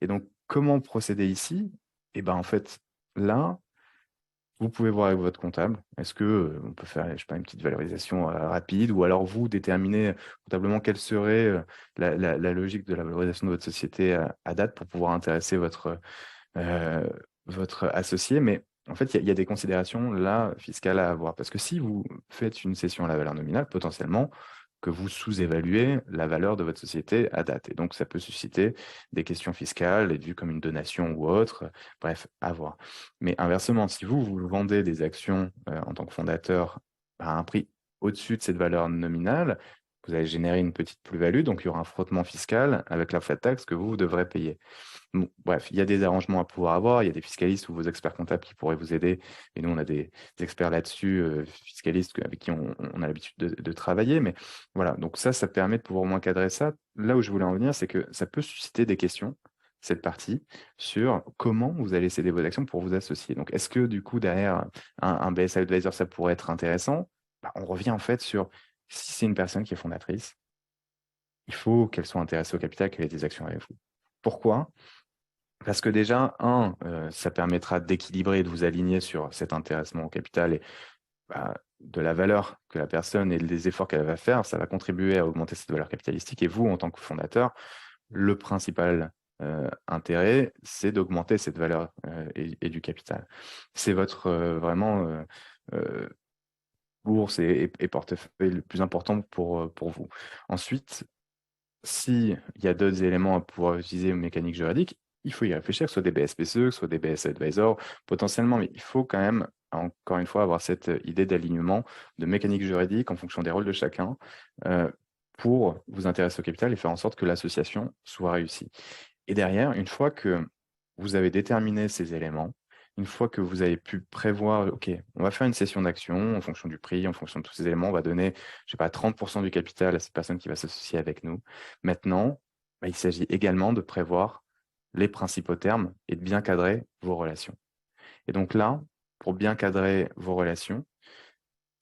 Et donc, comment procéder ici? Et en fait, là, vous pouvez voir avec votre comptable. Est-ce que on peut faire, je sais pas, une petite valorisation rapide, ou alors vous déterminer comptablement quelle serait la logique de la valorisation de votre société à date pour pouvoir intéresser euh, votre associé. Mais en fait, il y a des considérations là fiscales à avoir. Parce que si vous faites une cession à la valeur nominale, potentiellement, que vous sous-évaluez la valeur de votre société à date. Et donc, ça peut susciter des questions fiscales, être vu comme une donation ou autre. Bref, à voir. Mais inversement, si vous vendez des actions en tant que fondateur à un prix au-dessus de cette valeur nominale, vous allez générer une petite plus-value, donc il y aura un frottement fiscal avec la flat tax que vous devrez payer. Bon, bref, il y a des arrangements à pouvoir avoir, il y a des fiscalistes ou vos experts comptables qui pourraient vous aider. Et nous, on a des experts là-dessus, fiscalistes avec qui on a l'habitude de travailler. Mais voilà, donc ça permet de pouvoir au moins cadrer ça. Là où je voulais en venir, c'est que ça peut susciter des questions, cette partie, sur comment vous allez céder vos actions pour vous associer. Donc, est-ce que du coup, derrière un BSA Advisor, ça pourrait être intéressant? On revient en fait sur si c'est une personne qui est fondatrice, il faut qu'elle soit intéressée au capital, qu'elle ait des actions avec vous. Pourquoi? Parce que déjà, ça permettra d'équilibrer et de vous aligner sur cet intéressement au capital de la valeur que la personne et des efforts qu'elle va faire, ça va contribuer à augmenter cette valeur capitalistique. Et vous, en tant que fondateur, le principal intérêt, c'est d'augmenter cette valeur et du capital. C'est votre euh, bourse et portefeuille le plus important pour vous. Ensuite, s'il y a d'autres éléments à pouvoir utiliser aux mécaniques juridiques, il faut y réfléchir, que ce soit des BSPCE, que ce soit des BS Advisor, potentiellement, mais il faut quand même, encore une fois, avoir cette idée d'alignement de mécanique juridique en fonction des rôles de chacun euh, pour vous intéresser au capital et faire en sorte que l'association soit réussie. Et derrière, une fois que vous avez déterminé ces éléments, une fois que vous avez pu prévoir, OK, on va faire une session d'action en fonction du prix, en fonction de tous ces éléments, on va donner, je sais pas, 30% du capital à cette personne qui va s'associer avec nous. Maintenant, il s'agit également de prévoir les principaux termes et de bien cadrer vos relations. Et donc là, pour bien cadrer vos relations,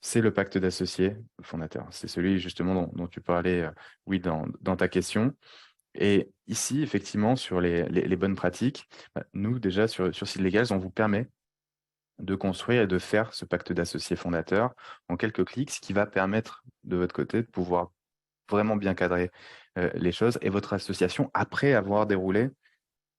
c'est le pacte d'associés fondateur. C'est celui justement dont tu parlais, oui, dans ta question. Et ici, effectivement, sur les bonnes pratiques, nous, déjà, sur Seed Legals, on vous permet de construire et de faire ce pacte d'associés fondateur en quelques clics, ce qui va permettre de votre côté de pouvoir vraiment bien cadrer les choses et votre association après avoir déroulé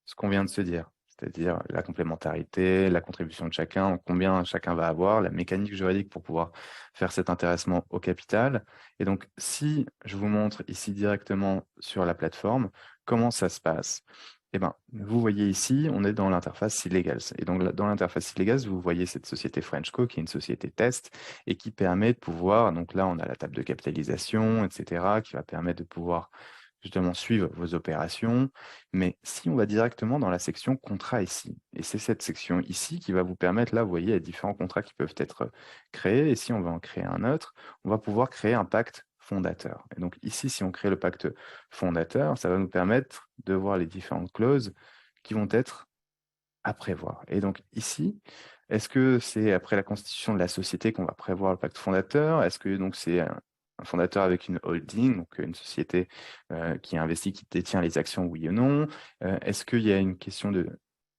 ce qu'on vient de se dire, c'est-à-dire la complémentarité, la contribution de chacun, combien chacun va avoir, la mécanique juridique pour pouvoir faire cet intéressement au capital. Et donc, si je vous montre ici directement sur la plateforme comment ça se passe, eh ben, vous voyez ici, on est dans l'interface Illegals. Et donc, dans l'interface Illegals, vous voyez cette société FrenchCo, qui est une société test et qui permet de pouvoir, donc là, on a la table de capitalisation, etc., qui va permettre de pouvoir justement suivre vos opérations. Mais si on va directement dans la section contrat ici, et c'est cette section ici qui va vous permettre, là, vous voyez, il y a différents contrats qui peuvent être créés, et si on va en créer un autre, on va pouvoir créer un pacte fondateur. Et donc ici, si on crée le pacte fondateur, ça va nous permettre de voir les différentes clauses qui vont être à prévoir. Et donc ici, est-ce que c'est après la constitution de la société qu'on va prévoir le pacte fondateur? Est-ce que donc c'est un fondateur avec une holding, donc une société qui investit, qui détient les actions, oui ou non? Est-ce qu'il y a une question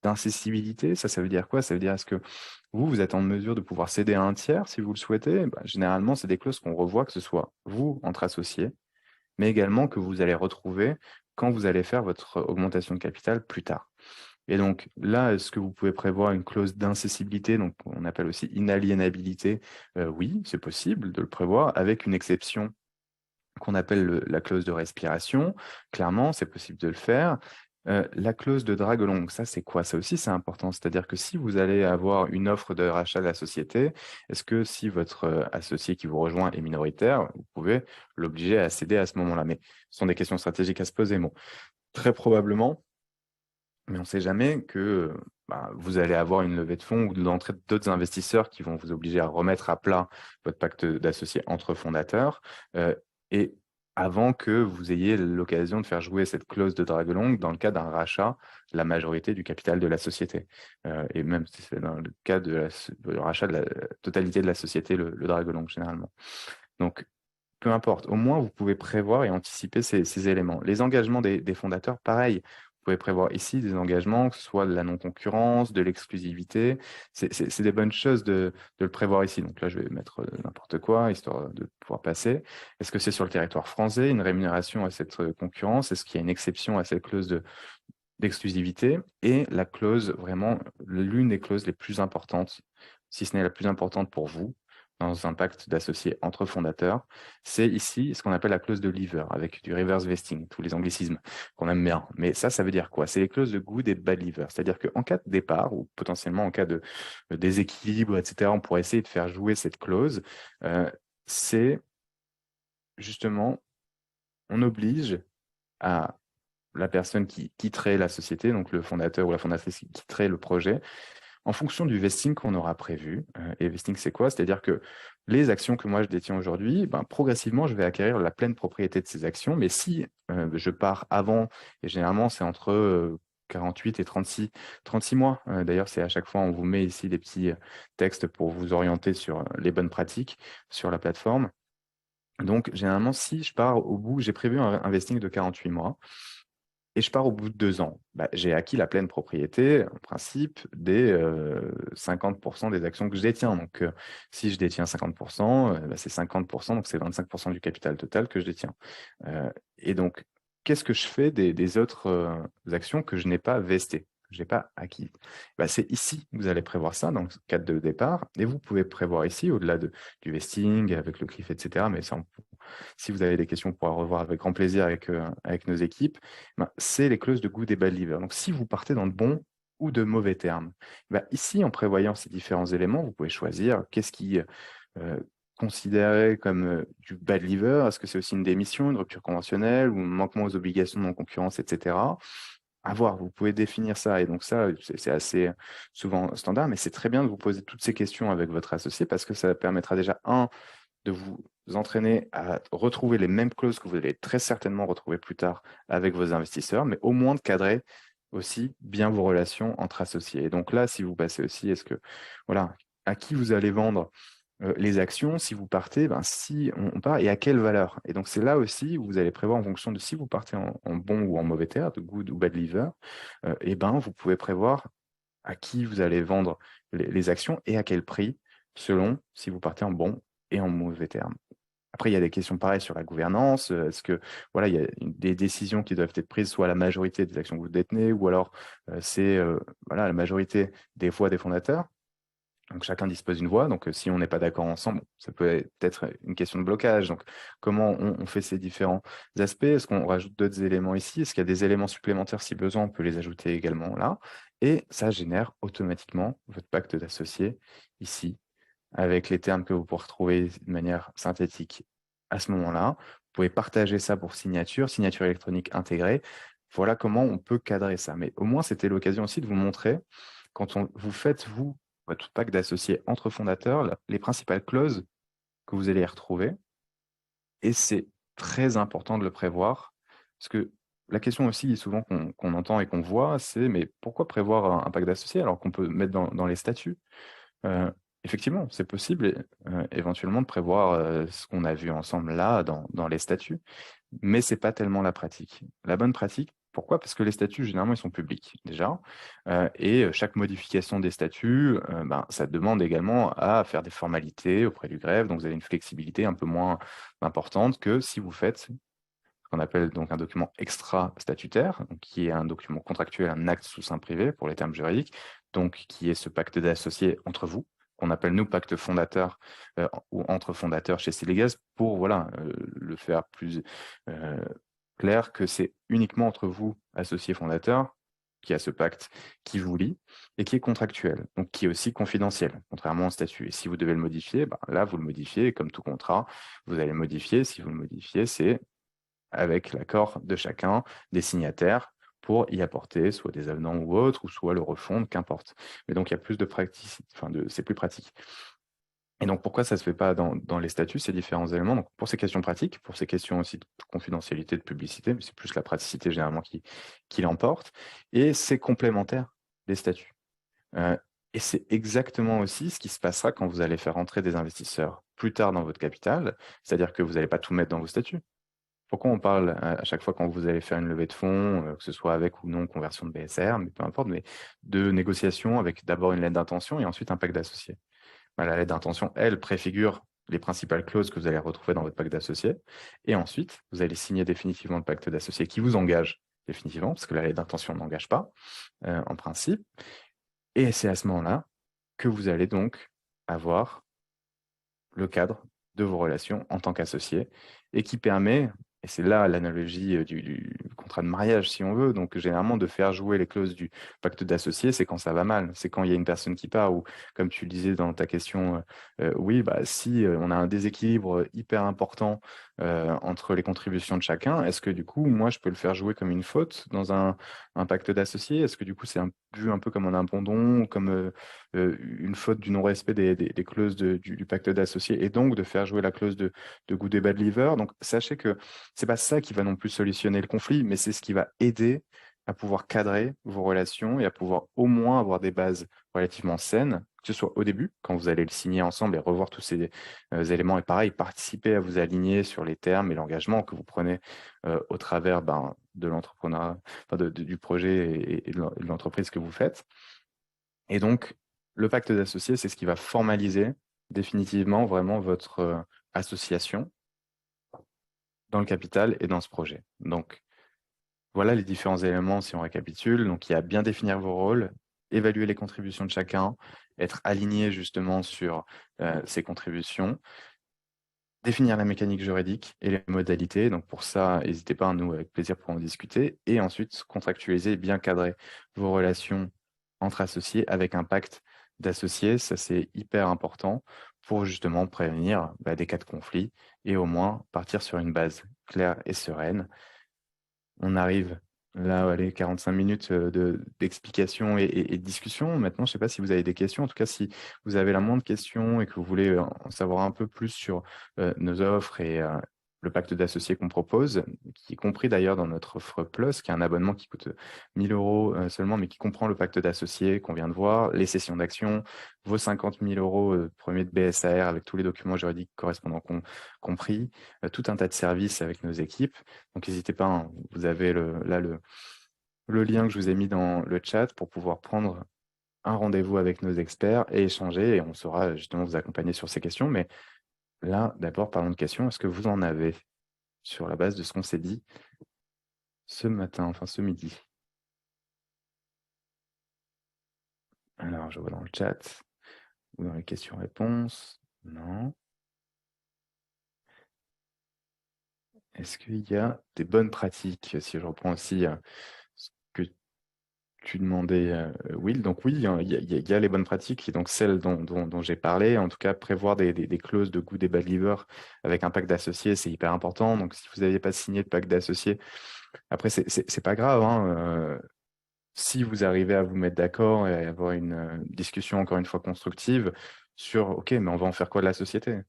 d'incessibilité? Ça veut dire quoi? Ça veut dire est-ce que vous êtes en mesure de pouvoir céder à un tiers si vous le souhaitez? Généralement, c'est des clauses qu'on revoit, que ce soit vous entre associés, mais également que vous allez retrouver quand vous allez faire votre augmentation de capital plus tard. Et donc là, est-ce que vous pouvez prévoir une clause d'incessibilité, donc on appelle aussi inaliénabilité? Oui, c'est possible de le prévoir avec une exception qu'on appelle la clause de respiration. Clairement, c'est possible de le faire. La clause de drague longue, ça c'est quoi? Ça aussi c'est important. C'est-à-dire que si vous allez avoir une offre de rachat de la société, est-ce que si votre associé qui vous rejoint est minoritaire, vous pouvez l'obliger à céder à ce moment-là? Mais ce sont des questions stratégiques à se poser. Bon, très probablement, mais on ne sait jamais que vous allez avoir une levée de fonds ou de l'entrée d'autres investisseurs qui vont vous obliger à remettre à plat votre pacte d'associés entre fondateurs et avant que vous ayez l'occasion de faire jouer cette clause de drague longue dans le cas d'un rachat de la majorité du capital de la société. Et même si c'est dans le cas de rachat de la totalité de la société, le drague longue généralement. Donc, peu importe, au moins vous pouvez prévoir et anticiper ces éléments. Les engagements des fondateurs, pareil. Vous pouvez prévoir ici des engagements, que ce soit de la non-concurrence, de l'exclusivité. C'est des bonnes choses de le prévoir ici. Donc là, je vais mettre n'importe quoi, histoire de pouvoir passer. Est-ce que c'est sur le territoire français, une rémunération à cette concurrence? Est-ce qu'il y a une exception à cette clause d'exclusivité? Et la clause, vraiment, l'une des clauses les plus importantes, si ce n'est la plus importante pour vous, dans un pacte d'associés entre fondateurs, c'est ici ce qu'on appelle la clause de leaver, avec du reverse vesting, tous les anglicismes qu'on aime bien. Mais ça veut dire quoi? C'est les clauses de good et de bad leaver. C'est-à-dire qu'en cas de départ, ou potentiellement en cas de déséquilibre, etc., on pourrait essayer de faire jouer cette clause. C'est justement, on oblige à la personne qui quitterait la société, donc le fondateur ou la fondatrice qui quitterait le projet, en fonction du vesting qu'on aura prévu. Et vesting, c'est quoi? C'est-à-dire que les actions que moi je détiens aujourd'hui, progressivement, je vais acquérir la pleine propriété de ces actions. Mais si je pars avant, et généralement c'est entre 48 et 36 mois. D'ailleurs, c'est à chaque fois, on vous met ici des petits textes pour vous orienter sur les bonnes pratiques sur la plateforme. Donc, généralement, si je pars au bout, j'ai prévu un vesting de 48 mois. et je pars au bout de 2 ans. J'ai acquis la pleine propriété, en principe, des 50% des actions que je détiens. Donc, si je détiens 50%, c'est 50%, donc c'est 25% du capital total que je détiens. Et donc, qu'est-ce que je fais des autres actions que je n'ai pas vestées, que je n'ai pas acquises? C'est ici que vous allez prévoir ça dans le cadre de départ. Et vous pouvez prévoir ici, au-delà du vesting, avec le CRIF, etc. Mais ça, si vous avez des questions, on pourra revoir avec grand plaisir avec nos équipes. C'est les clauses de good et bad liver. Donc, si vous partez dans de bons ou de mauvais termes, ici, en prévoyant ces différents éléments, vous pouvez choisir qu'est-ce qui euh, considéré comme du bad liver. Est-ce que c'est aussi une démission, une rupture conventionnelle ou un manquement aux obligations de non-concurrence, etc. À voir, vous pouvez définir ça. Et donc ça, c'est assez souvent standard, mais c'est très bien de vous poser toutes ces questions avec votre associé parce que ça permettra déjà, de vous entraîner à retrouver les mêmes clauses que vous allez très certainement retrouver plus tard avec vos investisseurs, mais au moins de cadrer aussi bien vos relations entre associés. Et donc là, si vous passez aussi, voilà, à qui vous allez vendre les actions, si vous partez, si on part et à quelle valeur. Et donc c'est là aussi où vous allez prévoir en fonction de si vous partez en bon ou en mauvais terme, de good ou bad liver, vous pouvez prévoir à qui vous allez vendre les actions et à quel prix, selon si vous partez en bon et en mauvais terme. Après, il y a des questions pareilles sur la gouvernance. Est-ce que voilà, il y a des décisions qui doivent être prises soit à la majorité des actions que vous détenez, ou alors c'est voilà, la majorité des voix des fondateurs. Donc chacun dispose d'une voix. Donc si on n'est pas d'accord ensemble, ça peut être une question de blocage. Donc comment on fait ces différents aspects? Est-ce qu'on rajoute d'autres éléments ici? Est-ce qu'il y a des éléments supplémentaires si besoin? On peut les ajouter également là. Et ça génère automatiquement votre pacte d'associés ici, avec les termes que vous pourrez retrouver de manière synthétique à ce moment-là. Vous pouvez partager ça pour signature électronique intégrée. Voilà comment on peut cadrer ça. Mais au moins, c'était l'occasion aussi de vous montrer, quand vous faites, vous, votre pacte d'associés entre fondateurs, les principales clauses que vous allez y retrouver. Et c'est très important de le prévoir, parce que la question aussi souvent qu'on entend et qu'on voit, c'est mais pourquoi prévoir un pacte d'associés alors qu'on peut mettre dans les statuts? Euh, Effectivement, c'est possible éventuellement de prévoir ce qu'on a vu ensemble là dans les statuts, mais c'est pas tellement la pratique. La bonne pratique, pourquoi? Parce que les statuts, généralement, ils sont publics déjà, et chaque modification des statuts, ça demande également à faire des formalités auprès du greffe, donc vous avez une flexibilité un peu moins importante que si vous faites ce qu'on appelle donc un document extra-statutaire, donc qui est un document contractuel, un acte sous seing privé pour les termes juridiques, donc qui est ce pacte d'associés entre vous, qu'on appelle nous pacte fondateur ou entre fondateurs chez Célégas, pour voilà, le faire plus euh, clair que c'est uniquement entre vous, associés fondateurs, qui a ce pacte qui vous lie et qui est contractuel, donc qui est aussi confidentiel, contrairement au statut. Et si vous devez le modifier, là, vous le modifiez, et comme tout contrat, vous allez le modifier. Si vous le modifiez, c'est avec l'accord de chacun des signataires pour y apporter soit des avenants ou autres, ou soit le refondre, qu'importe. Mais donc, il y a plus de pratique, c'est plus pratique. Et donc, pourquoi ça ne se fait pas dans les statuts, ces différents éléments? Donc, pour ces questions pratiques, pour ces questions aussi de confidentialité, de publicité, mais c'est plus la praticité généralement qui l'emporte. Et c'est complémentaire des statuts. Euh, et c'est exactement aussi ce qui se passera quand vous allez faire entrer des investisseurs plus tard dans votre capital, c'est-à-dire que vous n'allez pas tout mettre dans vos statuts. Pourquoi on parle à chaque fois quand vous allez faire une levée de fonds, que ce soit avec ou non conversion de BSR, mais peu importe, mais de négociation avec d'abord une lettre d'intention et ensuite un pacte d'associés? La lettre d'intention, elle, préfigure les principales clauses que vous allez retrouver dans votre pacte d'associés. Et ensuite, vous allez signer définitivement le pacte d'associés qui vous engage définitivement, parce que la lettre d'intention n'engage pas, en principe. Et c'est à ce moment-là que vous allez donc avoir le cadre de vos relations en tant qu'associé et qui permet, et c'est là l'analogie du contrat de mariage si on veut, donc généralement de faire jouer les clauses du pacte d'associé, c'est quand ça va mal, c'est quand il y a une personne qui part ou comme tu le disais dans ta question, oui, si on a un déséquilibre hyper important entre les contributions de chacun, est-ce que du coup, moi, je peux le faire jouer comme une faute dans un pacte d'associé? Est-ce que du coup, c'est vu un peu comme un abandon ou comme une faute du non-respect des clauses du pacte d'associés et donc de faire jouer la clause de good et bad liver? Donc, sachez que c'est pas ça qui va non plus solutionner le conflit, mais c'est ce qui va aider à pouvoir cadrer vos relations et à pouvoir au moins avoir des bases relativement saines, que ce soit au début, quand vous allez le signer ensemble et revoir tous ces éléments, et pareil, participer à vous aligner sur les termes et l'engagement que vous prenez au travers de l'entrepreneuriat, enfin du projet et de l'entreprise que vous faites. Et donc, le pacte d'associés, c'est ce qui va formaliser définitivement vraiment votre association dans le capital et dans ce projet. Donc, voilà les différents éléments si on récapitule. Donc, il y a bien définir vos rôles, évaluer les contributions de chacun, être aligné justement sur ces contributions, définir la mécanique juridique et les modalités. Donc, pour ça, n'hésitez pas, nous, avec plaisir, pour en discuter. Et ensuite, contractualiser et bien cadrer vos relations entre associés avec un pacte d'associés. Ça, c'est hyper important pour justement prévenir des cas de conflit et au moins partir sur une base claire et sereine. On arrive là, allez, 45 minutes d'explication et de discussion. Maintenant, je ne sais pas si vous avez des questions. En tout cas, si vous avez la moindre question et que vous voulez en savoir un peu plus sur nos offres et le pacte d'associés qu'on propose, qui est compris d'ailleurs dans notre offre Plus, qui est un abonnement qui coûte 1 000 € seulement, mais qui comprend le pacte d'associés qu'on vient de voir, les sessions d'action, vos 50 000 € premiers de BSAR avec tous les documents juridiques correspondants compris, tout un tas de services avec nos équipes. Donc, n'hésitez pas, hein, vous avez le lien que je vous ai mis dans le chat pour pouvoir prendre un rendez-vous avec nos experts et échanger. Et on saura justement vous accompagner sur ces questions. Mais là, d'abord, parlons de questions. Est-ce que vous en avez sur la base de ce qu'on s'est dit ce matin, enfin ce midi? Alors, je vois dans le chat ou dans les questions-réponses. Non. Est-ce qu'il y a des bonnes pratiques? Si je reprends aussi ce que tu demandais, Will. Donc oui, il y a les bonnes pratiques, et donc celles dont j'ai parlé. En tout cas, prévoir des clauses de good et bad liver avec un pacte d'associés, c'est hyper important. Donc si vous n'aviez pas signé le pacte d'associés, après, c'est pas grave, hein, si vous arrivez à vous mettre d'accord et à avoir une discussion, encore une fois, constructive sur, OK, mais on va en faire quoi de la société?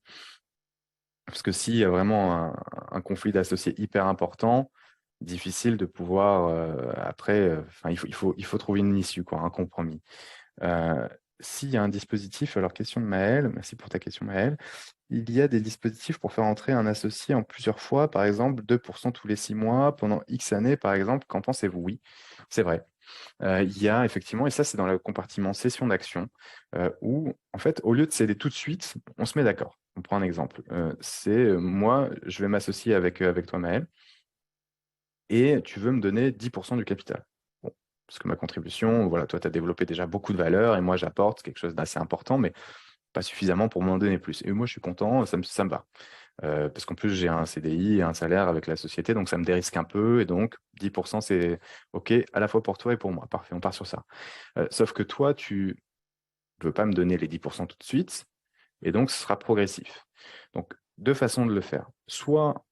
Parce que s'il y a vraiment un conflit d'associés hyper important, difficile de pouvoir après, enfin, il faut trouver une issue, quoi, un compromis. S'il y a un dispositif, alors question de Maëlle, merci pour ta question Maëlle, il y a des dispositifs pour faire entrer un associé en plusieurs fois, par exemple 2% tous les 6 mois, pendant X années, par exemple, qu'en pensez-vous? Oui, c'est vrai. Il y a effectivement, et ça c'est dans le compartiment session d'action, où en fait, au lieu de céder tout de suite, on se met d'accord. On prend un exemple. Moi, je vais m'associer avec toi, Maël, et tu veux me donner 10% du capital. Bon, parce que ma contribution, voilà, toi, tu as développé déjà beaucoup de valeur, et moi, j'apporte quelque chose d'assez important, mais pas suffisamment pour m'en donner plus. Et moi, je suis content, ça me va. Parce qu'en plus, j'ai un CDI et un salaire avec la société, donc ça me dérisque un peu. Et donc, 10%, c'est OK à la fois pour toi et pour moi. Parfait, on part sur ça. Sauf que toi, tu ne veux pas me donner les 10% tout de suite, et donc ce sera progressif. Donc, deux façons de le faire. Soit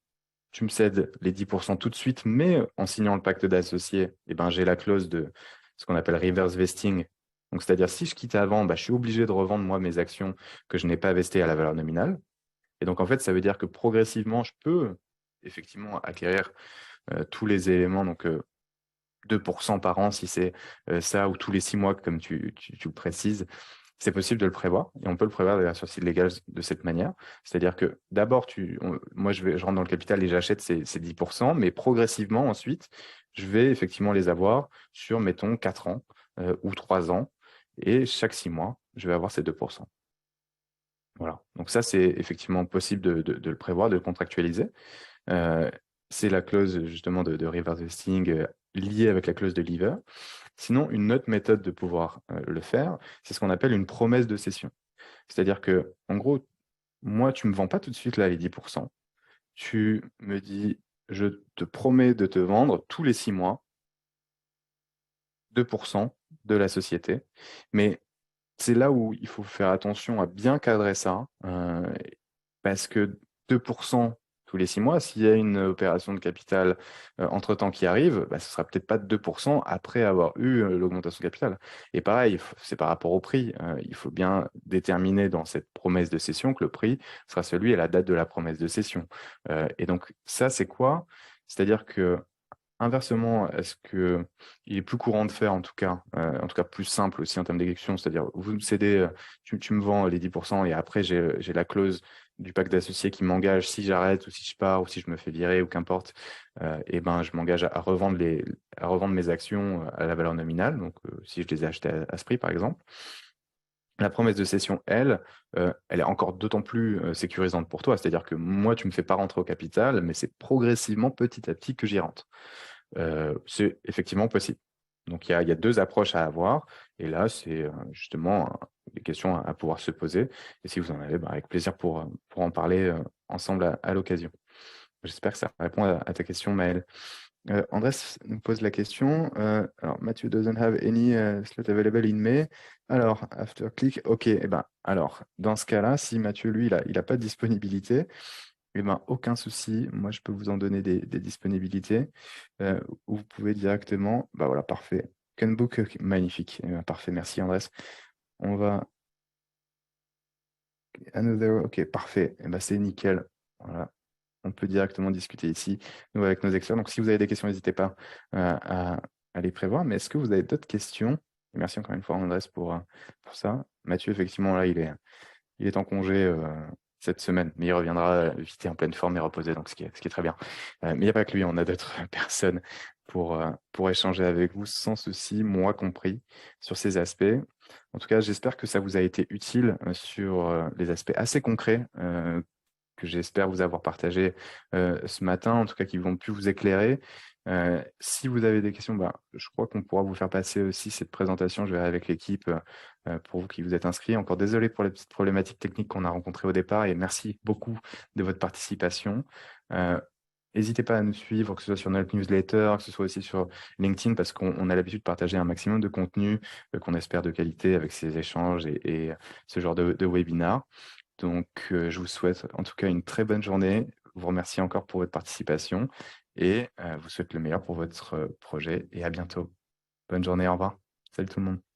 tu me cèdes les 10% tout de suite, mais en signant le pacte d'associés, eh ben, j'ai la clause de ce qu'on appelle reverse vesting. Donc, c'est-à-dire, si je quitte avant, je suis obligé de revendre moi mes actions que je n'ai pas vestées à la valeur nominale. Et donc, en fait, ça veut dire que progressivement, je peux effectivement acquérir tous les éléments, donc 2% par an, si c'est ça, ou tous les 6 mois, comme tu le précises. C'est possible de le prévoir, et on peut le prévoir d'ailleurs sur le site légal de cette manière. C'est-à-dire que d'abord, moi, je rentre dans le capital et j'achète ces 10%, mais progressivement, ensuite, je vais effectivement les avoir sur, mettons, 4 ans ou 3 ans, et chaque 6 mois, je vais avoir ces 2%. Voilà. Donc ça, c'est effectivement possible de le prévoir, de le contractualiser. C'est la clause justement de reverse vesting liée avec la clause de leaver. Sinon, une autre méthode de pouvoir le faire, c'est ce qu'on appelle une promesse de cession. C'est-à-dire que, en gros, moi, tu ne me vends pas tout de suite là les 10%. Tu me dis, je te promets de te vendre tous les 6 mois 2% de la société. Mais c'est là où il faut faire attention à bien cadrer ça, parce que 2% tous les 6 mois, s'il y a une opération de capital entre-temps qui arrive, ce sera peut-être pas de 2% après avoir eu l'augmentation de capital. Et pareil, c'est par rapport au prix. Il faut bien déterminer dans cette promesse de cession que le prix sera celui à la date de la promesse de cession. Et donc, ça, c'est quoi? C'est-à-dire que inversement, est-ce que il est plus courant de faire, en tout cas plus simple aussi en termes d'exécution, c'est-à-dire vous me cédez, tu me vends les 10% et après j'ai la clause du pacte d'associés qui m'engage si j'arrête ou si je pars ou si je me fais virer ou qu'importe, et ben, je m'engage à revendre mes actions à la valeur nominale, donc si je les ai achetées à ce prix, par exemple. La promesse de cession, elle, elle est encore d'autant plus sécurisante pour toi. C'est-à-dire que moi, tu me fais pas rentrer au capital, mais c'est progressivement, petit à petit, que j'y rentre. C'est effectivement possible. Donc, il y a deux approches à avoir. Et là, c'est justement des questions à pouvoir se poser. Et si vous en avez, bah, avec plaisir pour en parler ensemble à l'occasion. J'espère que ça répond à ta question, Maëlle. Andrés nous pose la question. Alors, Matthew doesn't have any slot available in May. Alors, after click, OK. Eh ben, alors, dans ce cas-là, si Mathieu, lui, il a pas de disponibilité, eh ben, aucun souci. Moi, je peux vous en donner des disponibilités où vous pouvez directement. Bah voilà, parfait. Can book, ok, magnifique. Eh ben, parfait, merci Andrés. On va. Another, OK, parfait. Eh ben, c'est nickel. Voilà. On peut directement discuter ici, nous, avec nos experts. Donc, si vous avez des questions, n'hésitez pas à les prévoir. Mais est-ce que vous avez d'autres questions? Merci encore une fois, Andrés, pour ça. Mathieu, effectivement, là, il est en congé cette semaine, mais il reviendra vite et en pleine forme et reposé, donc ce qui est très bien. Mais il n'y a pas que lui, on a d'autres personnes pour échanger avec vous sans souci, moi compris, sur ces aspects. En tout cas, j'espère que ça vous a été utile sur les aspects assez concrets que j'espère vous avoir partagé ce matin, en tout cas qui vont plus vous éclairer. Si vous avez des questions, bah, je crois qu'on pourra vous faire passer aussi cette présentation. Je verrai avec l'équipe pour vous qui vous êtes inscrits. Encore désolé pour les petites problématiques techniques qu'on a rencontrées au départ et merci beaucoup de votre participation. Euh, N'hésitez pas à nous suivre, que ce soit sur notre newsletter, que ce soit aussi sur LinkedIn, parce qu'on a l'habitude de partager un maximum de contenu qu'on espère de qualité avec ces échanges et ce genre de webinaires. Donc, je vous souhaite en tout cas une très bonne journée. Vous remercie encore pour votre participation et vous souhaite le meilleur pour votre projet et à bientôt. Bonne journée, au revoir. Salut tout le monde.